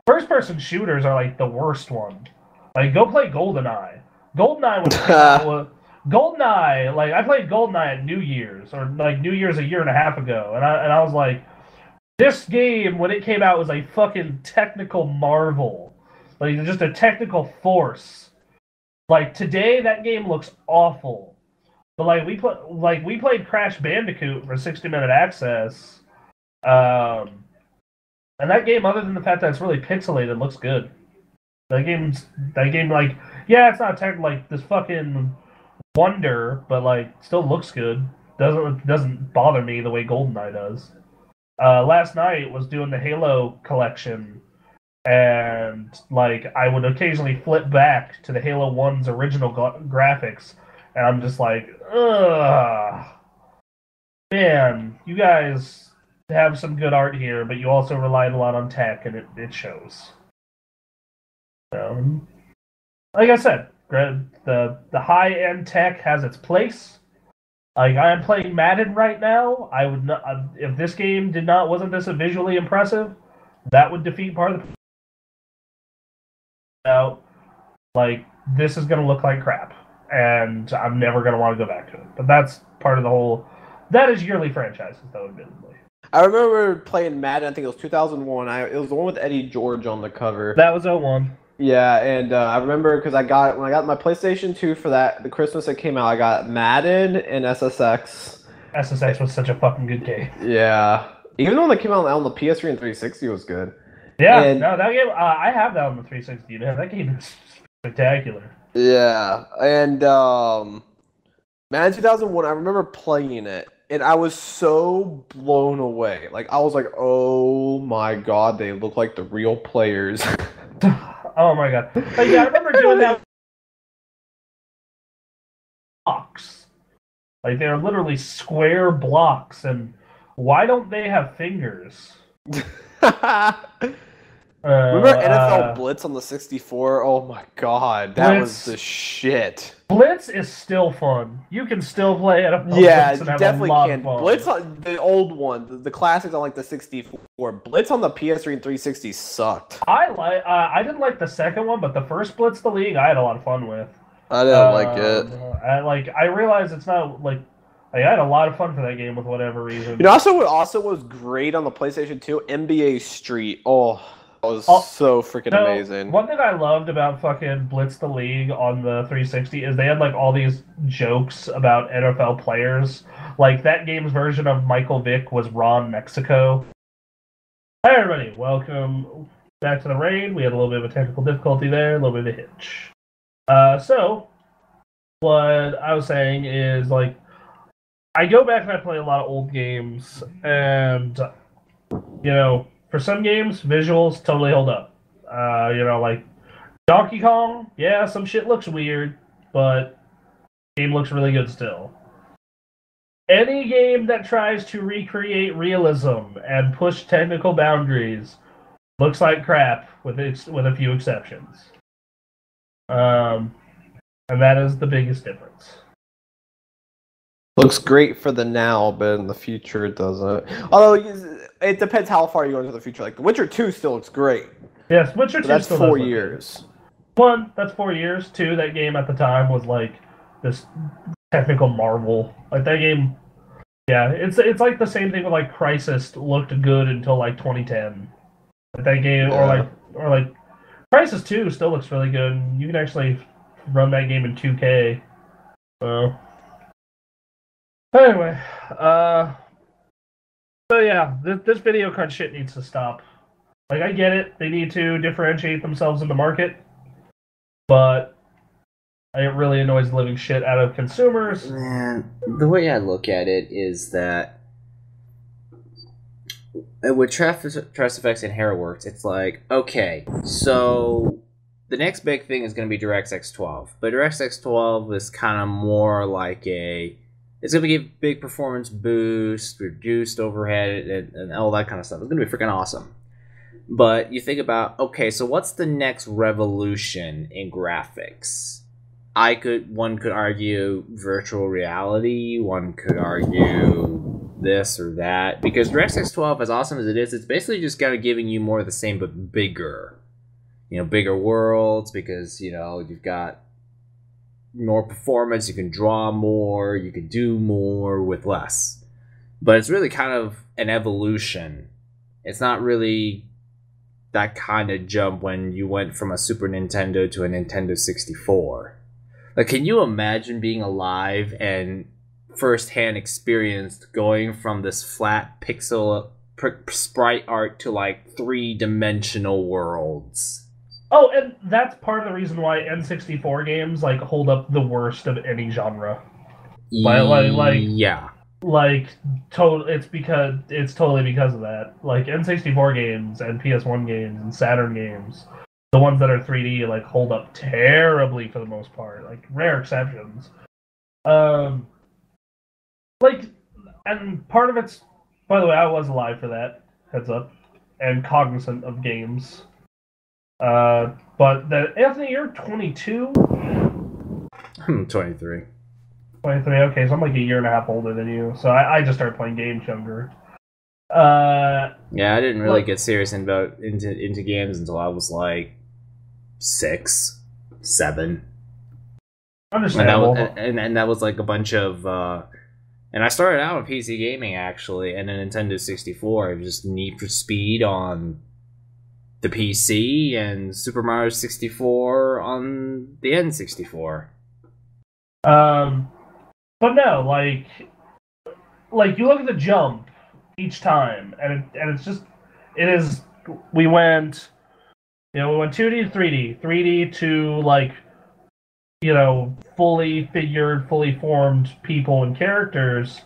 first-person shooters are, like, the worst one. Like, go play GoldenEye. GoldenEye, like, I played GoldenEye at New Year's, or, like, New Year's a year and a half ago, and I was like, this game, when it came out, was a fucking technical marvel. Like, just a technical force. Like, today, that game looks awful. But, like, we played Crash Bandicoot for 60-minute access, and that game, other than the fact that it's really pixelated, looks good. That game, like, yeah, it's not like this fucking wonder, but like, still looks good. Doesn't bother me the way GoldenEye does. Last night was doing the Halo collection, and like, I would occasionally flip back to the Halo 1's original graphics, and I'm just like, ugh, man, you guys have some good art here, but you also relied a lot on tech, and it shows. So, like I said, the high-end tech has its place. Like, I am playing Madden right now. I would not, if this game wasn't this visually impressive, that would defeat part of the... Now, like, this is going to look like crap, and I'm never going to want to go back to it. But that's part of the whole That is yearly franchises, though, admittedly. I remember playing Madden, I think it was 2001. It was the one with Eddie George on the cover. That was 01. Yeah, and I remember because when I got my PlayStation 2 for the Christmas it came out, I got Madden and SSX. SSX was such a fucking good game. Yeah. Even though it came out on the PS3 and 360 was good. Yeah, no, that game, I have that on the 360. Man, that game is spectacular. Yeah, and Madden 2001, I remember playing it, and I was so blown away. Like, I was like, oh my god, they look like the real players. Oh my god. But yeah, I remember doing that. Blocks. Like, they're literally square blocks, and why don't they have fingers? Remember NFL Blitz on the 64? Oh my god, that was the shit. Blitz is still fun. You can still play NFL Blitz and have definitely a lot can. of fun. Blitz on the old one, the classics on like the 64. Blitz on the PS3 and 360 sucked. I didn't like the second one, but the first Blitz the League I had a lot of fun with. I didn't like it. I realize it's not like I had a lot of fun for that game with whatever reason. You know, what also was great on the PlayStation 2? NBA Street. Oh, that was so freaking amazing. One thing I loved about fucking Blitz the League on the 360 is they had like all these jokes about NFL players. Like that game's version of Michael Vick was Ron Mexico. Hi everybody, welcome back to the raid. We had a little bit of a technical difficulty there, a little bit of a hitch. So what I was saying is like I go back and I play a lot of old games, and you know, for some games, visuals totally hold up. You know, like Donkey Kong, yeah, some shit looks weird, but game looks really good still. Any game that tries to recreate realism and push technical boundaries looks like crap, with a few exceptions. And that is the biggest difference. Looks great for the now, but in the future it doesn't. Although it depends how far you go into the future. Like The Witcher 2 still looks great. Yes, Witcher 2 that's still 4 years. One, that's 4 years. Two, that game at the time was like this technical marvel. Like that game, yeah, it's like the same thing with like Crysis looked good until like 2010. Like that game, yeah. or like Crysis 2 still looks really good. You can actually run that game in 2K. So. Anyway, so yeah, this video card shit needs to stop. Like, I get it, they need to differentiate themselves in the market, but it really annoys the living shit out of consumers. Man, the way I look at it is that with TressFX and HeraWorks, it's like, okay, so the next big thing is going to be DirectX 12, but DirectX 12 is kind of more like it's going to give big performance boost, reduced overhead, and all that kind of stuff. It's going to be freaking awesome. But you think about, okay, so what's the next revolution in graphics? One could argue virtual reality, one could argue this or that. Because DirectX 12, as awesome as it is, it's basically just kind of giving you more of the same, but bigger. You know, bigger worlds, because, you know, you've got more performance, you can draw more, you can do more with less. But it's really kind of an evolution. It's not really that kind of jump when you went from a Super Nintendo to a Nintendo 64. Like, can you imagine being alive and first-hand experienced going from this flat pixel sprite art to like 3-dimensional worlds? Oh, and that's part of the reason why N64 games like hold up the worst of any genre. It's totally because of that. Like N64 games and PS1 games and Saturn games, the ones that are 3D like hold up terribly for the most part. Like rare exceptions. And part of it's, by the way, I was alive for that. Heads up, and cognizant of games. But Anthony, you're 22? I'm 23. 23, okay, so I'm like a year and a half older than you. So I just started playing games younger. Yeah, I didn't really get serious into games until I was like 6, 7. Understandable. And that was like a bunch of And I started out with PC gaming, actually, and a Nintendo 64. Just Need for Speed on the PC and Super Mario 64 on the N64. But no, like you look at the jump each time, and it's just, it is, we went 2D to 3D, 3D to, like, fully figured, fully formed people and characters,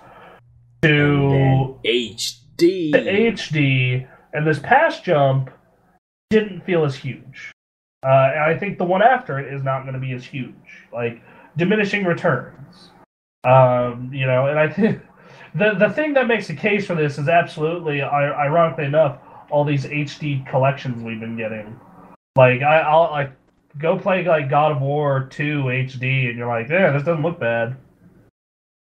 to HD. To HD, and this past jump didn't feel as huge. And I think the one after it is not going to be as huge. Like, diminishing returns. And I think the thing that makes a case for this is absolutely, ironically enough, all these HD collections we've been getting. Like, I'll like go play like God of War 2 HD, and you're like, yeah, this doesn't look bad.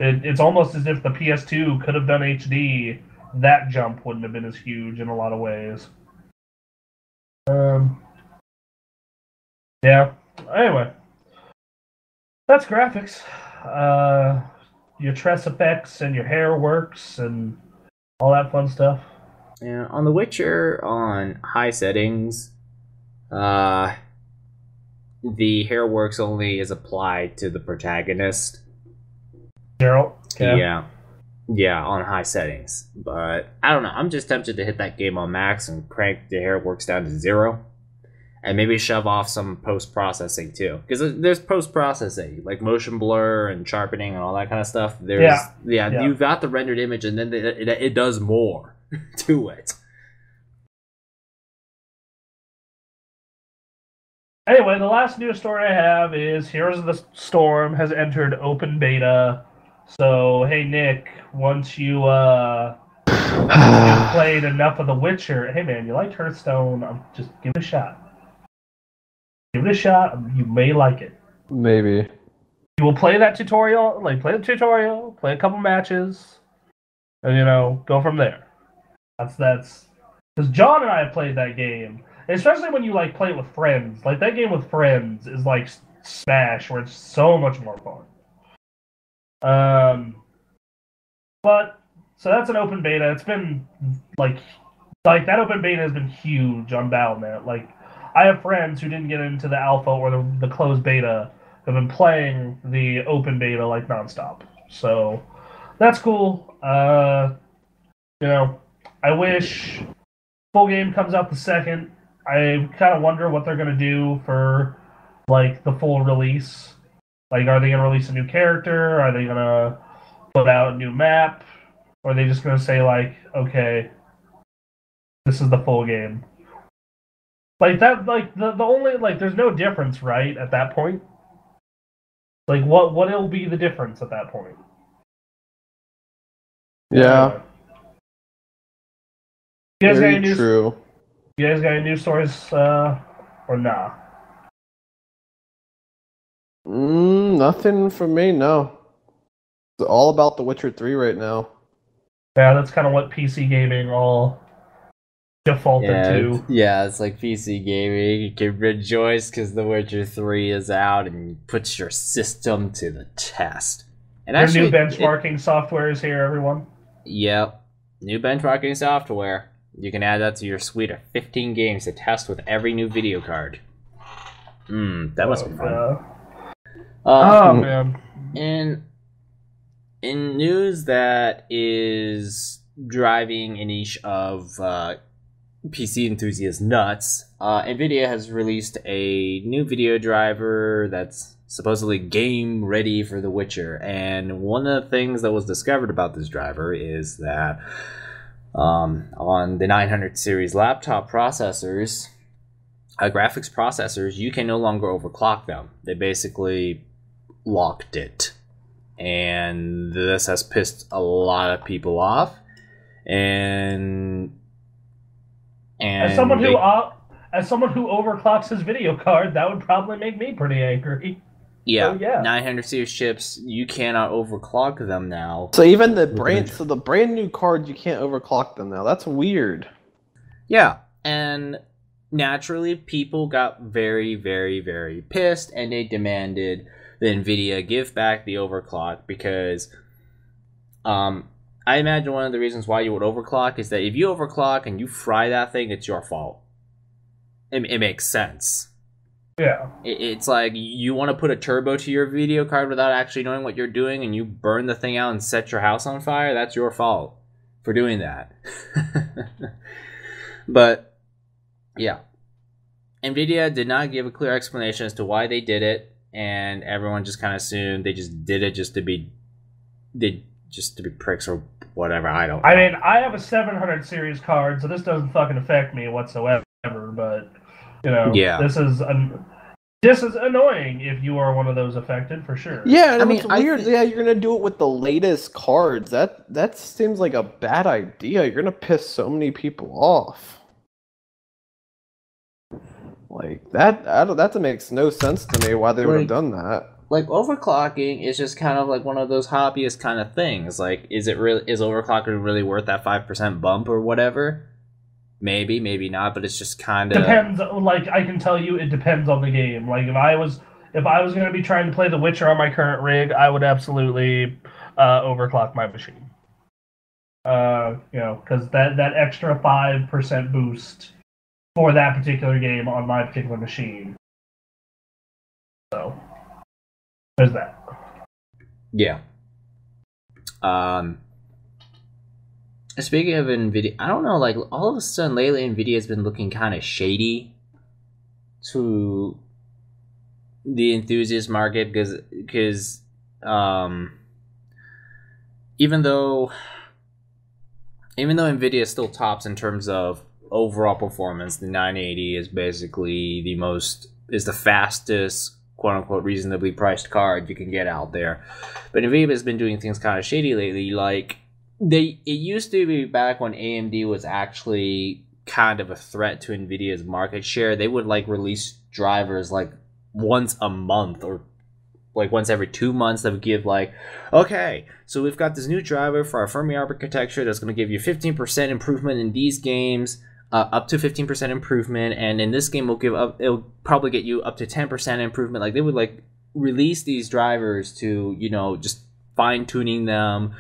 It's almost as if the PS2 could have done HD. That jump wouldn't have been as huge in a lot of ways. Yeah. Anyway, that's graphics. Your tress effects and your hair works and all that fun stuff. Yeah, on The Witcher, on high settings, the hair works only is applied to the protagonist. Geralt? Yeah. Yeah, on high settings. But, I don't know, I'm just tempted to hit that game on max and crank the hair works down to 0. And maybe shove off some post-processing, too. Because there's post-processing, like motion blur and sharpening and all that kind of stuff. Yeah, you've got the rendered image, and then it does more to it. Anyway, the last news story I have is Heroes of the Storm has entered open beta. So, hey, Nick, once you played enough of The Witcher, hey, man, you liked Hearthstone, just give it a shot. Give it a shot. You may like it. Maybe. You will play that tutorial, play the tutorial, play a couple matches, and, go from there. That's because John and I have played that game, especially when you, play it with friends. Like, that game with friends is like Smash, where it's so much more fun. But, so that's an open beta. It's been, that open beta has been huge on Battle.net. I have friends who didn't get into the alpha or the closed beta have been playing the open beta nonstop. So that's cool. I wish full game comes out the second. I kind of wonder what they're gonna do for the full release. Are they gonna release a new character? Are they gonna put out a new map? Or are they just gonna say okay, this is the full game? The only, there's no difference, right, at that point? What will be the difference at that point? Yeah. You guys Very got any true. You guys got any news stories, or nah? Nothing from me, no. It's all about The Witcher 3 right now. Yeah, that's kind of what PC gaming all defaulted to. Yeah, it's like PC gaming. You can rejoice because The Witcher 3 is out and puts your system to the test. And Your new benchmarking software is here, everyone. Yep. New benchmarking software. You can add that to your suite of 15 games to test with every new video card. That must be fun. Man. In news that is driving a niche of PC enthusiasts nuts, NVIDIA has released a new video driver that's supposedly game ready for The Witcher. And one of the things that was discovered about this driver is that on the 900 series laptop processors, graphics processors, you can no longer overclock them. They basically locked it. And this has pissed a lot of people off. And as someone who overclocks his video card, that would probably make me pretty angry. Yeah, so, yeah. 900 series chips, you cannot overclock them now. So even the brand new card, you can't overclock them now. That's weird. Yeah, and naturally, people got very, very, very pissed, and they demanded that NVIDIA give back the overclock because I imagine one of the reasons why you would overclock is that if you overclock and you fry that thing, it's your fault. It makes sense. Yeah. It's like you want to put a turbo to your video card without actually knowing what you're doing, and you burn the thing out and set your house on fire. That's your fault for doing that. But yeah, NVIDIA did not give a clear explanation as to why they did it, and everyone just kind of assumed they just did it just to be pricks or whatever. I don't know. I mean, I have a 700 series card, so this doesn't fucking affect me whatsoever. But yeah, this is annoying if you are one of those affected, for sure. Yeah, I mean, it's weird. Yeah, you're gonna do it with the latest cards. That seems like a bad idea. You're gonna piss so many people off. Like that makes no sense to me why they would have done that. Like, overclocking is just kind of like one of those hobbyist kind of things. Like, is overclocking really worth that 5% bump or whatever? Maybe, maybe not, but it's just kind of depends. Like, I can tell you, it depends on the game. Like, if I was going to be trying to play The Witcher on my current rig, I would absolutely overclock my machine. Because that extra 5% boost for that particular game on my particular machine. So there's that. Yeah. Speaking of NVIDIA, I don't know, like, all of a sudden lately NVIDIA's been looking kind of shady to the enthusiast market because even though NVIDIA still tops in terms of overall performance, the 980 is basically the fastest, quote unquote, reasonably priced card you can get out there. But NVIDIA has been doing things kind of shady lately. Like, it used to be back when AMD was actually kind of a threat to NVIDIA's market share. They would like release drivers like once a month or like once every 2 months. They would give like, okay, so we've got this new driver for our Fermi architecture that's going to give you 15% improvement in these games. Up to 15% improvement, and in this game it'll probably get you up to 10% improvement. Like, they would like release these drivers to, just fine-tuning them,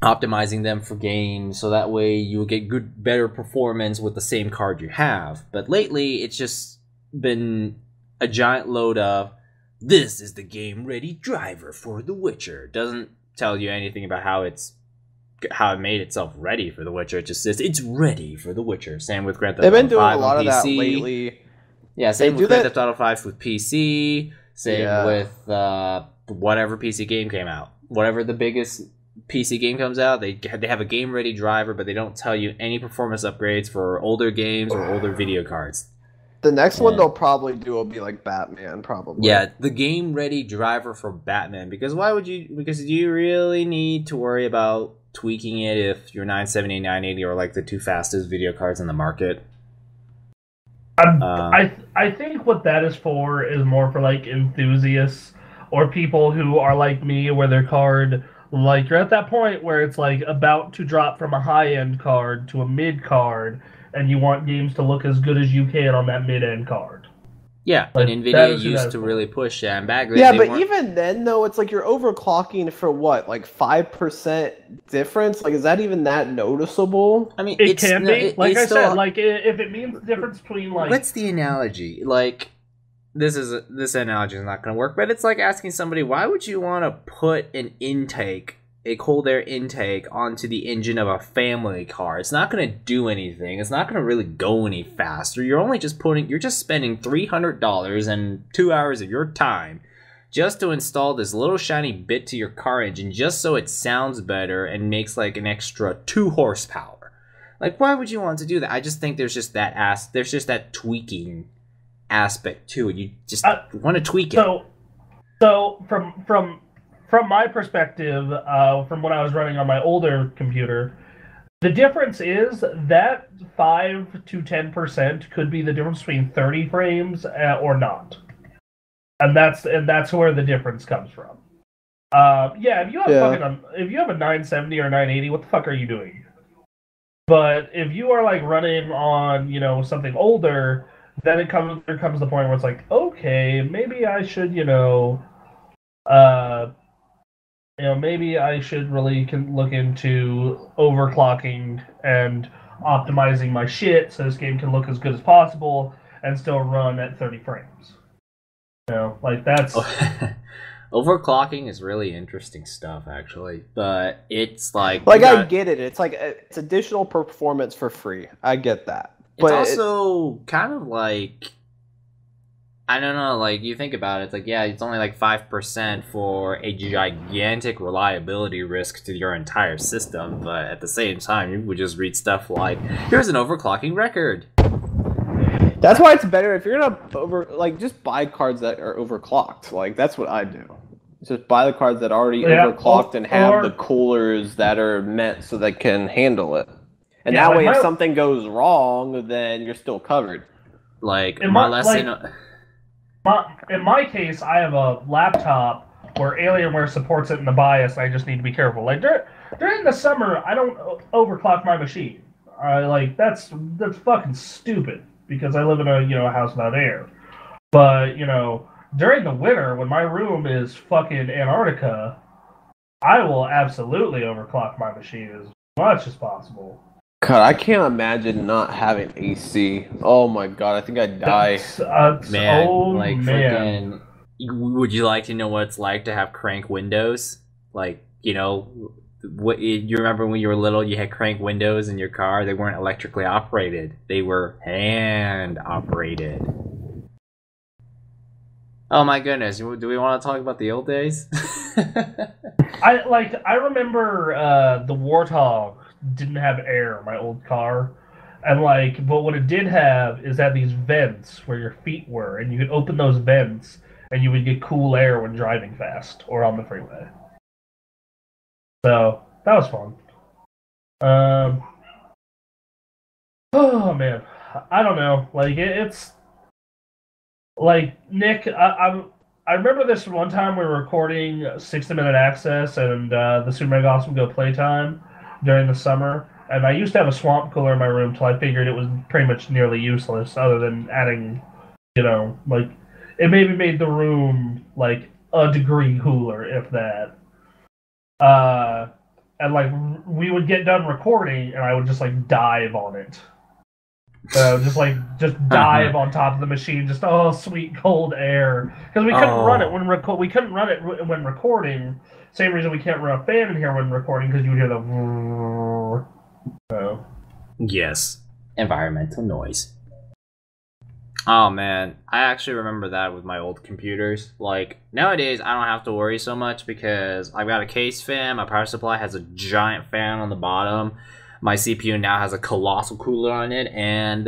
optimizing them for games, so that way you will get better performance with the same card you have. But lately it's just been a giant load of, this is the game-ready driver for The Witcher. Doesn't tell you anything about how it made itself ready for The Witcher. It just says it's ready for The Witcher. Same with Grand Theft Auto 5 on PC. They've been doing a lot of that lately. Yeah, same with Grand Theft Auto 5 with PC. Same with whatever PC game came out. Whatever the biggest PC game comes out, they have a game-ready driver, but they don't tell you any performance upgrades for older games or older video cards. The next one they'll probably do will be like Batman, probably. Yeah, the game-ready driver for Batman. Because do you really need to worry about tweaking it if your 970 and 980 are like the two fastest video cards in the market? I think what that is for is more for like enthusiasts or people who are like me, where their card, like, you're at that point where it's like about to drop from a high-end card to a mid card, and you want games to look as good as you can on that mid-end card. Yeah, like, and NVIDIA used to really push that. And back then, yeah, but even then, though, it's like you're overclocking for what, like 5% difference? Like, is that even that noticeable? I mean, it can be. Like I said, like, if it means the difference between, like... What's the analogy? Like, this analogy is not going to work, but it's like asking somebody, why would you want to put a cold air intake onto the engine of a family car? It's not going to do anything. It's not going to really go any faster. You're just spending $300 and 2 hours of your time just to install this little shiny bit to your car engine, just so it sounds better and makes like an extra 2 horsepower. Like, why would you want to do that? I just think there's just that tweaking aspect to it. You just want to tweak it. So from my perspective, from when I was running on my older computer, the difference is that 5 to 10% could be the difference between 30 frames or not, and that's where the difference comes from. If you have a 970 or 980, what the fuck are you doing? But if you are like running on something older, then there comes the point where it's like, okay, maybe I should maybe I should really look into overclocking and optimizing my shit so this game can look as good as possible and still run at 30 frames. Like that's... Overclocking is really interesting stuff, actually, but it's like I get it. It's like it's additional performance for free. I get that, but it's also kind of like, I don't know. Like you think about it, it's like, yeah, it's only like 5% for a gigantic reliability risk to your entire system, but at the same time, you would just read stuff like, "Here's an overclocking record." That's why it's better if you're gonna just buy cards that are overclocked. Like that's what I do. Just buy the cards that are already overclocked and have the coolers that are meant so they can handle it. And that way, if something goes wrong, then you're still covered. Like in my lesson. In my case, I have a laptop where Alienware supports it in the BIOS. And I just need to be careful. Like during the summer, I don't overclock my machine. That's fucking stupid. Because I live in a house without air. But, during the winter, when my room is fucking Antarctica, I will absolutely overclock my machine as much as possible. God, I can't imagine not having AC. Oh my god, I think I'd die. Freaking... Would you like to know what it's like to have crank windows? What you remember when you were little, you had crank windows in your car? They weren't electrically operated. They were hand operated. Oh my goodness, do we want to talk about the old days? I remember the Warthog didn't have air, my old car. And but what it did have is that these vents where your feet were, and you could open those vents and you would get cool air when driving fast or on the freeway. So that was fun. Oh man, I don't know. It's like Nick. I remember this one time we were recording 60-minute access and the Super Mega Awesome Go Playtime during the summer, and I used to have a swamp cooler in my room till I figured it was pretty much nearly useless, other than adding, it maybe made the room a degree cooler, if that. And we would get done recording, and I would just dive on it. Just dive on top of the machine. Just sweet cold air, because we couldn't run it when we couldn't run it when recording. Same reason we can't run a fan in here when recording, because you would hear the. So. Yes, environmental noise. Oh man, I actually remember that with my old computers. Nowadays, I don't have to worry so much because I've got a case fan, my power supply has a giant fan on the bottom, my CPU now has a colossal cooler on it, and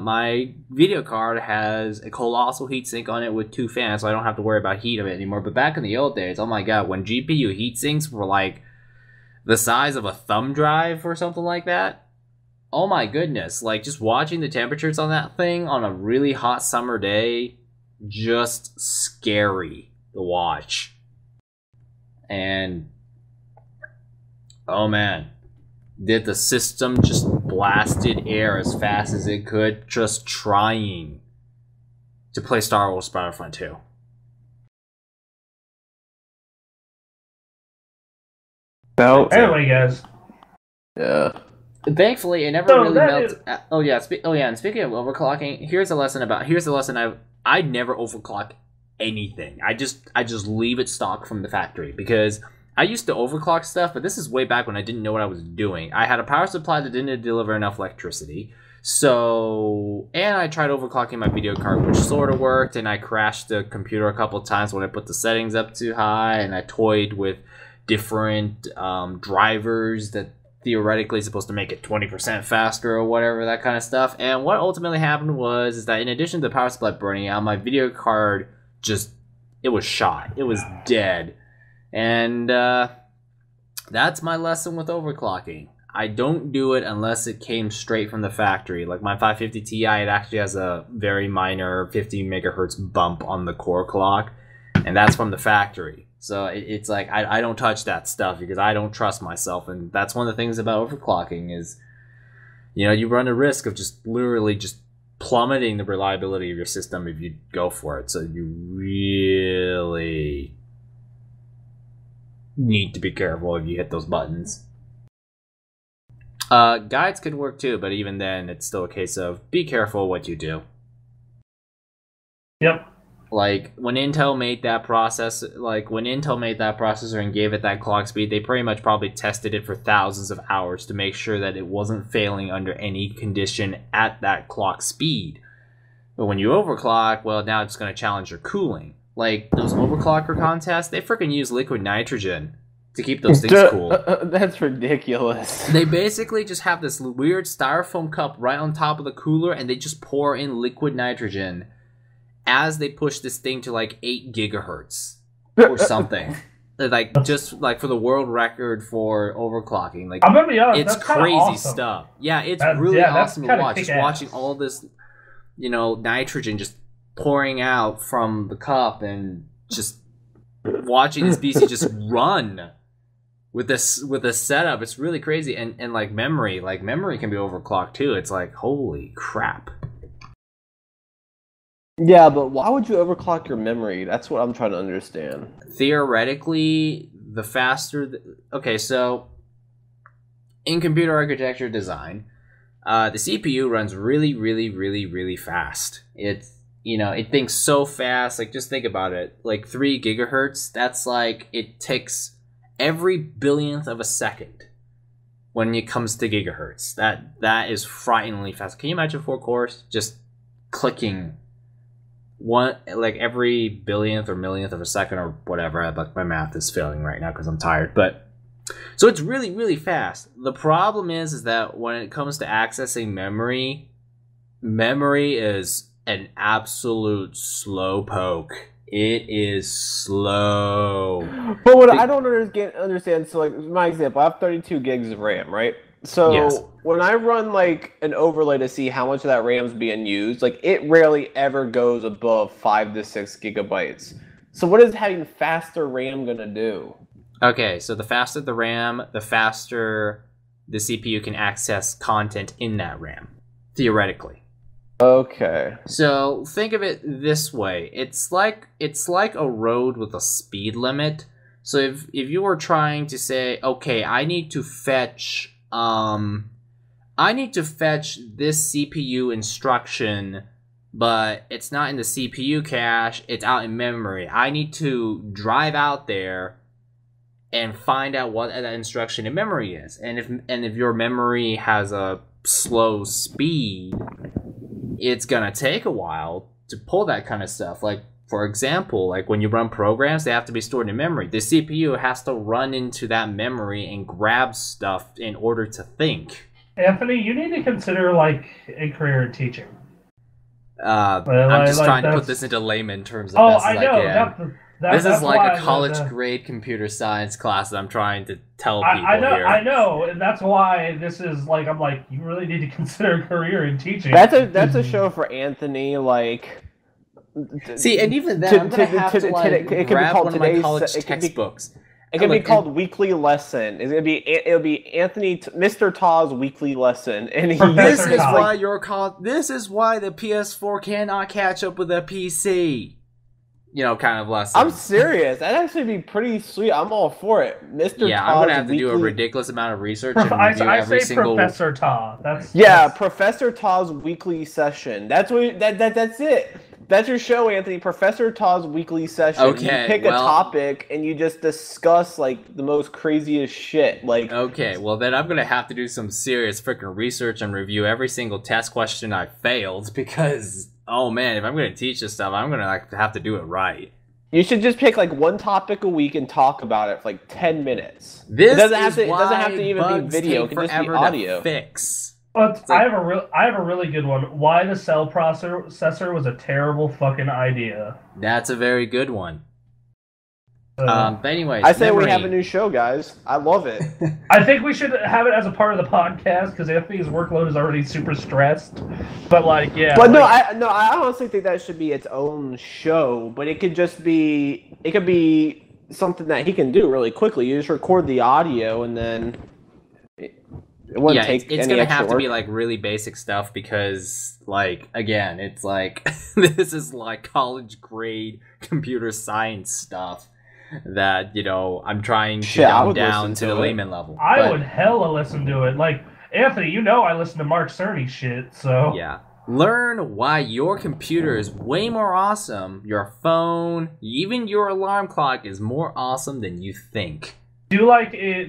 my video card has a colossal heatsink on it with 2 fans, so I don't have to worry about heat of it anymore. But back in the old days, oh my god, when GPU heatsinks were the size of a thumb drive or something like that, oh my goodness, just watching the temperatures on that thing on a really hot summer day, just scary to watch. And, oh man, did the system just blasted air as fast as it could, just trying to play Star Wars Battlefront 2. Anyway, guys. Yeah. Thankfully, it never really melted. And speaking of overclocking, here's a lesson I never overclock anything. I just leave it stock from the factory, because I used to overclock stuff, but this is way back when I didn't know what I was doing. I had a power supply that didn't deliver enough electricity. And I tried overclocking my video card, which sort of worked, and I crashed the computer a couple times when I put the settings up too high, and I toyed with different drivers that theoretically supposed to make it 20% faster or whatever, that kind of stuff. And what ultimately happened is that in addition to the power supply burning out, my video card it was shot. It was dead. And that's my lesson with overclocking. I don't do it unless it came straight from the factory. Like my 550 Ti, it actually has a very minor 50 megahertz bump on the core clock, and that's from the factory. So it's I don't touch that stuff because I don't trust myself, and that's one of the things about overclocking is, you run a risk of just literally just plummeting the reliability of your system if you go for it. So you really need to be careful if you hit those buttons. Guides could work too, but even then, it's still a case of be careful what you do. Yep. Like when Intel made that processor and gave it that clock speed, they pretty much probably tested it for thousands of hours to make sure that it wasn't failing under any condition at that clock speed. But when you overclock, well, now it's going to challenge your cooling. Like those overclocker contests, they freaking use liquid nitrogen to keep those things cool. That's ridiculous. They basically just have this weird styrofoam cup right on top of the cooler, and they just pour in liquid nitrogen as they push this thing to like 8 gigahertz or something. Like just like for the world record for overclocking. Like I'm gonna be honest, it's that's crazy awesome. stuff. Yeah, it's really awesome to watch. Just watching all this, nitrogen just pouring out from the cup and just watching this BC just run with this setup. It's really crazy. And like memory can be overclocked too. It's like holy crap. Yeah, but why would you overclock your memory? That's what I'm trying to understand. Theoretically, the faster... Okay, so in computer architecture design, the CPU runs really, really, really, really fast. It thinks so fast. Like, just think about it. Like, 3 gigahertz, that's like... It takes every billionth of a second when it comes to gigahertz. That is frighteningly fast. Can you imagine 4 cores just clicking... every billionth or millionth of a second or whatever. Like my math is failing right now because I'm tired. But so it's really, really fast. The problem is that when it comes to accessing memory is an absolute slow poke. It is slow. But what I don't understand, so like my example, I have 32 gigs of RAM, right? So yes. When I run like an overlay to see how much of that RAM is being used, like it rarely ever goes above 5 to 6 gigabytes. So what is having faster RAM gonna do? Okay, so the faster the RAM, the faster the CPU can access content in that RAM, theoretically. Okay. So think of it this way: it's like a road with a speed limit. So if you were trying to say, okay, I need to fetch this CPU instruction, but it's not in the CPU cache, it's out in memory. I need to drive out there and find out what that instruction in memory is. And if your memory has a slow speed, it's gonna take a while to pull that kind of stuff. Like, for example, like when you run programs, they have to be stored in memory. The CPU has to run into that memory and grab stuff in order to think. Anthony, you need to consider like a career in teaching. I'm just trying to put this into layman terms. I know. This is like a college grade computer science class that I'm trying to tell people here. I know, and that's why this is like, I'm like, you really need to consider a career in teaching. That's a show for Anthony, like... See, and even then, I'm going to have to grab one of my college textbooks. It can be called Weekly Lesson. It'll be Anthony, Mr. Ta's Weekly Lesson. And this is why this is why the PS4 cannot catch up with the PC. Kind of lesson. I'm serious. That'd actually be pretty sweet. I'm all for it. Mr. Yeah, Ta's I'm gonna have to do a ridiculous amount of research and review every single. Professor Ta. Professor Ta's Weekly Session. That's it. That's your show, Anthony. Professor Ta's Weekly Session. Okay, you pick a topic and you just discuss like the most craziest shit. Like, okay, well then I'm gonna have to do some serious freaking research and review every single test question I failed because, oh man, if I'm gonna teach this stuff, I'm gonna have to do it right. You should just pick like one topic a week and talk about it for like 10 minutes. It doesn't have to even be video. It can just be audio. Fix. But I have a really good one. Why the cell processor was a terrible fucking idea. That's a very good one. But anyways, I say we have a new show, guys. I love it. I think we should have it as a part of the podcast because Anthony's workload is already super stressed. But yeah. But I honestly think that should be its own show. But it could just be something that he can do really quickly. You just record the audio and then. It's gonna have to be like really basic stuff because, like, again, it's like this is like college grade computer science stuff. that, I'm trying to dumb down to the layman level. I would hella listen to it. Like, Anthony, I listen to Mark Cerny shit, so... Yeah. Learn why your computer is way more awesome, your phone, even your alarm clock is more awesome than you think. Do like a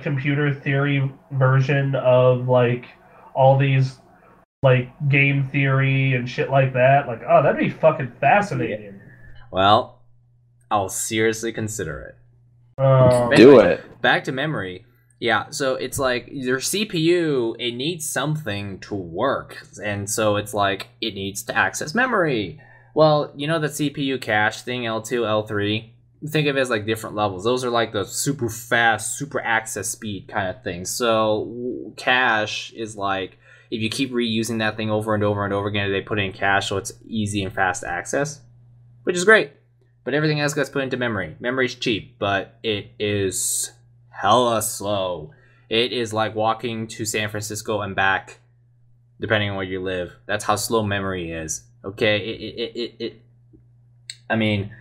computer theory version of like all these like game theory and shit like that. Like, oh, that'd be fucking fascinating. Well, I'll seriously consider it. Do it. Back to memory. Yeah, so it's like your CPU, it needs something to work. And so it's like it needs to access memory. Well, the CPU cache thing, L2, L3, think of it as like different levels. Those are like the super fast, super access speed kind of thing. So cache is like, if you keep reusing that thing over and over and over again, they put it in cache so it's easy and fast to access, which is great. But everything else gets put into memory. Memory's cheap, but it is hella slow. It is like walking to San Francisco and back, depending on where you live. That's how slow memory is. Okay, I mean,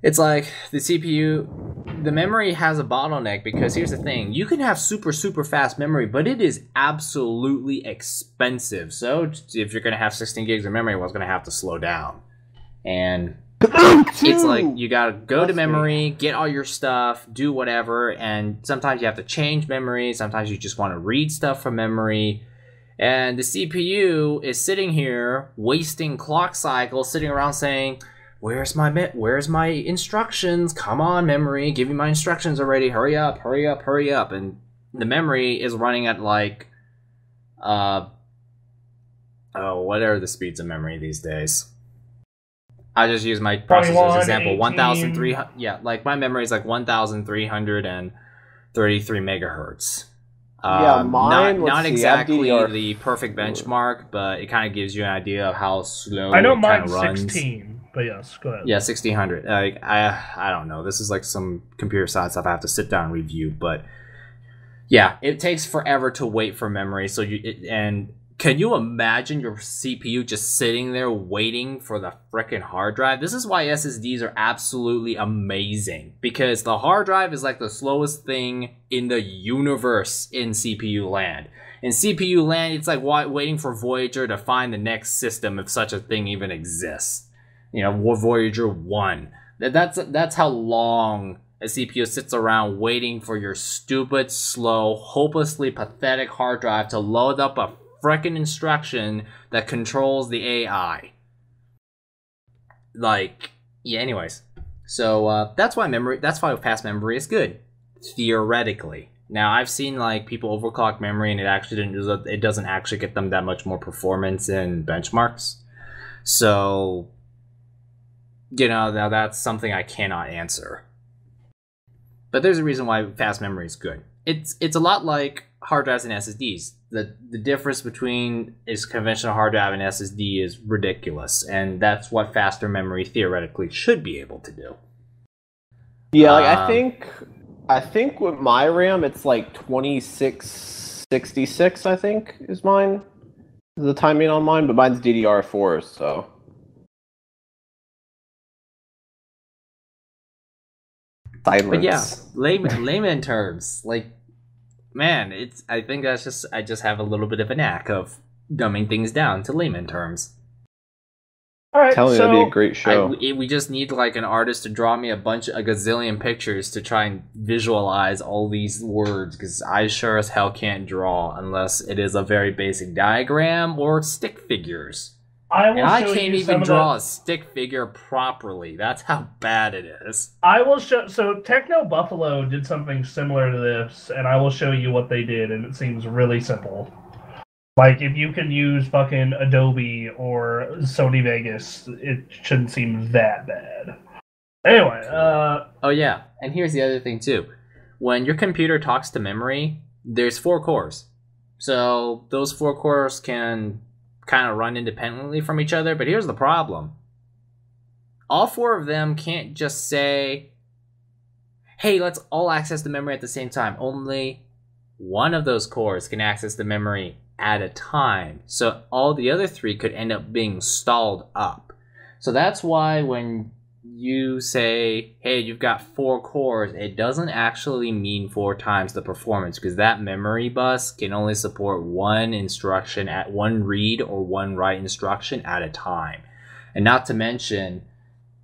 it's like the CPU, the memory has a bottleneck because here's the thing. You can have super, super fast memory, but it is absolutely expensive. So if you're going to have 16 gigs of memory, well, it's going to have to slow down. And it's like you got to go to memory, get all your stuff, do whatever. And sometimes you have to change memory. Sometimes you just want to read stuff from memory. And the CPU is sitting here wasting clock cycles, sitting around saying, Where's my instructions? Come on, memory, give me my instructions already. Hurry up, hurry up, hurry up. And the memory is running at like, what are the speeds of memory these days? I just use my processor as an example. 1,300. Yeah, like my memory is like 1,333 megahertz. Yeah, mine. Not exactly the perfect benchmark, but it kind of gives you an idea of how slow. I know it kind of mine's runs. 16. But yes, go ahead. Yeah, 1600. Like I don't know. This is like some computer science stuff I have to sit down and review. But yeah, it takes forever to wait for memory. So and can you imagine your CPU just sitting there waiting for the frickin' hard drive? This is why SSDs are absolutely amazing, because the hard drive is like the slowest thing in the universe in CPU land. In CPU land, it's like waiting for Voyager to find the next system, if such a thing even exists. Voyager 1. That's how long a CPU sits around waiting for your stupid, slow, hopelessly pathetic hard drive to load up a frickin' instruction that controls the AI. Anyways. So, that's why fast memory is good. Theoretically. Now, I've seen, people overclock memory and it doesn't actually get them that much more performance in benchmarks. So, now that's something I cannot answer. But there's a reason why fast memory is good. It's a lot like hard drives and SSDs. The difference between is conventional hard drive and SSD is ridiculous, and that's what faster memory theoretically should be able to do. Yeah, I think with my RAM it's like 2666. I think is mine. The timing on mine, but mine's DDR4, so. Silence. But yeah, layman terms, man, I think I just have a little bit of a knack of dumbing things down to layman terms. All right, that'd be a great show. We just need an artist to draw me a gazillion pictures to try and visualize all these words, because I sure as hell can't draw unless it is a very basic diagram or stick figures. I can't even draw a stick figure properly. That's how bad it is. I will show. So Techno Buffalo did something similar to this, and I will show you what they did, and it seems really simple. If you can use fucking Adobe or Sony Vegas, it shouldn't seem that bad. Anyway, Oh yeah, and here's the other thing too. When your computer talks to memory, there's 4 cores. So those 4 cores can kind of run independently from each other, but here's the problem. All 4 of them can't just say, hey, let's all access the memory at the same time. Only one of those cores can access the memory at a time. So all the other 3 could end up being stalled up. So that's why when you say, hey, you've got 4 cores, it doesn't actually mean 4 times the performance, because that memory bus can only support 1 instruction at 1 read or 1 write instruction at a time. And not to mention,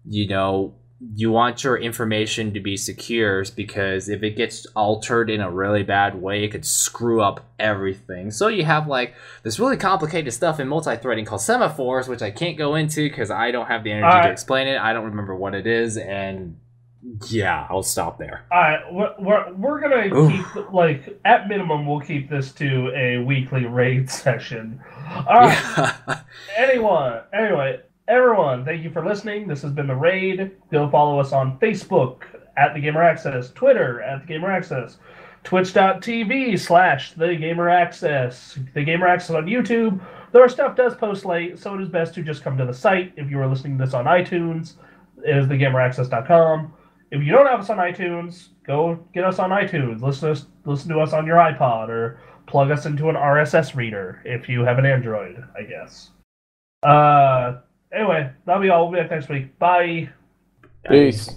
you know, you want your information to be secure, because if it gets altered in a really bad way, it could screw up everything. So you have like this really complicated stuff in multi-threading called semaphores, which I can't go into because I don't have the energy to explain it. I don't remember what it is, and yeah, I'll stop there. We're gonna keep, like, at minimum, we'll keep this to a weekly raid session. All right. Yeah. Anyway. Everyone, thank you for listening. This has been The Raid. Go follow us on Facebook, @TheGamerAccess, Twitter, @TheGamerAccess, Twitch.tv/TheGamerAccess, TheGamerAccess on YouTube. Though our stuff does post late, so it is best to just come to the site. If you are listening to this on iTunes, it is TheGamerAccess.com. If you don't have us on iTunes, go get us on iTunes. Listen to us on your iPod, or plug us into an RSS reader if you have an Android, I guess. Anyway, that'll be all. We'll be back next week. Bye. Peace.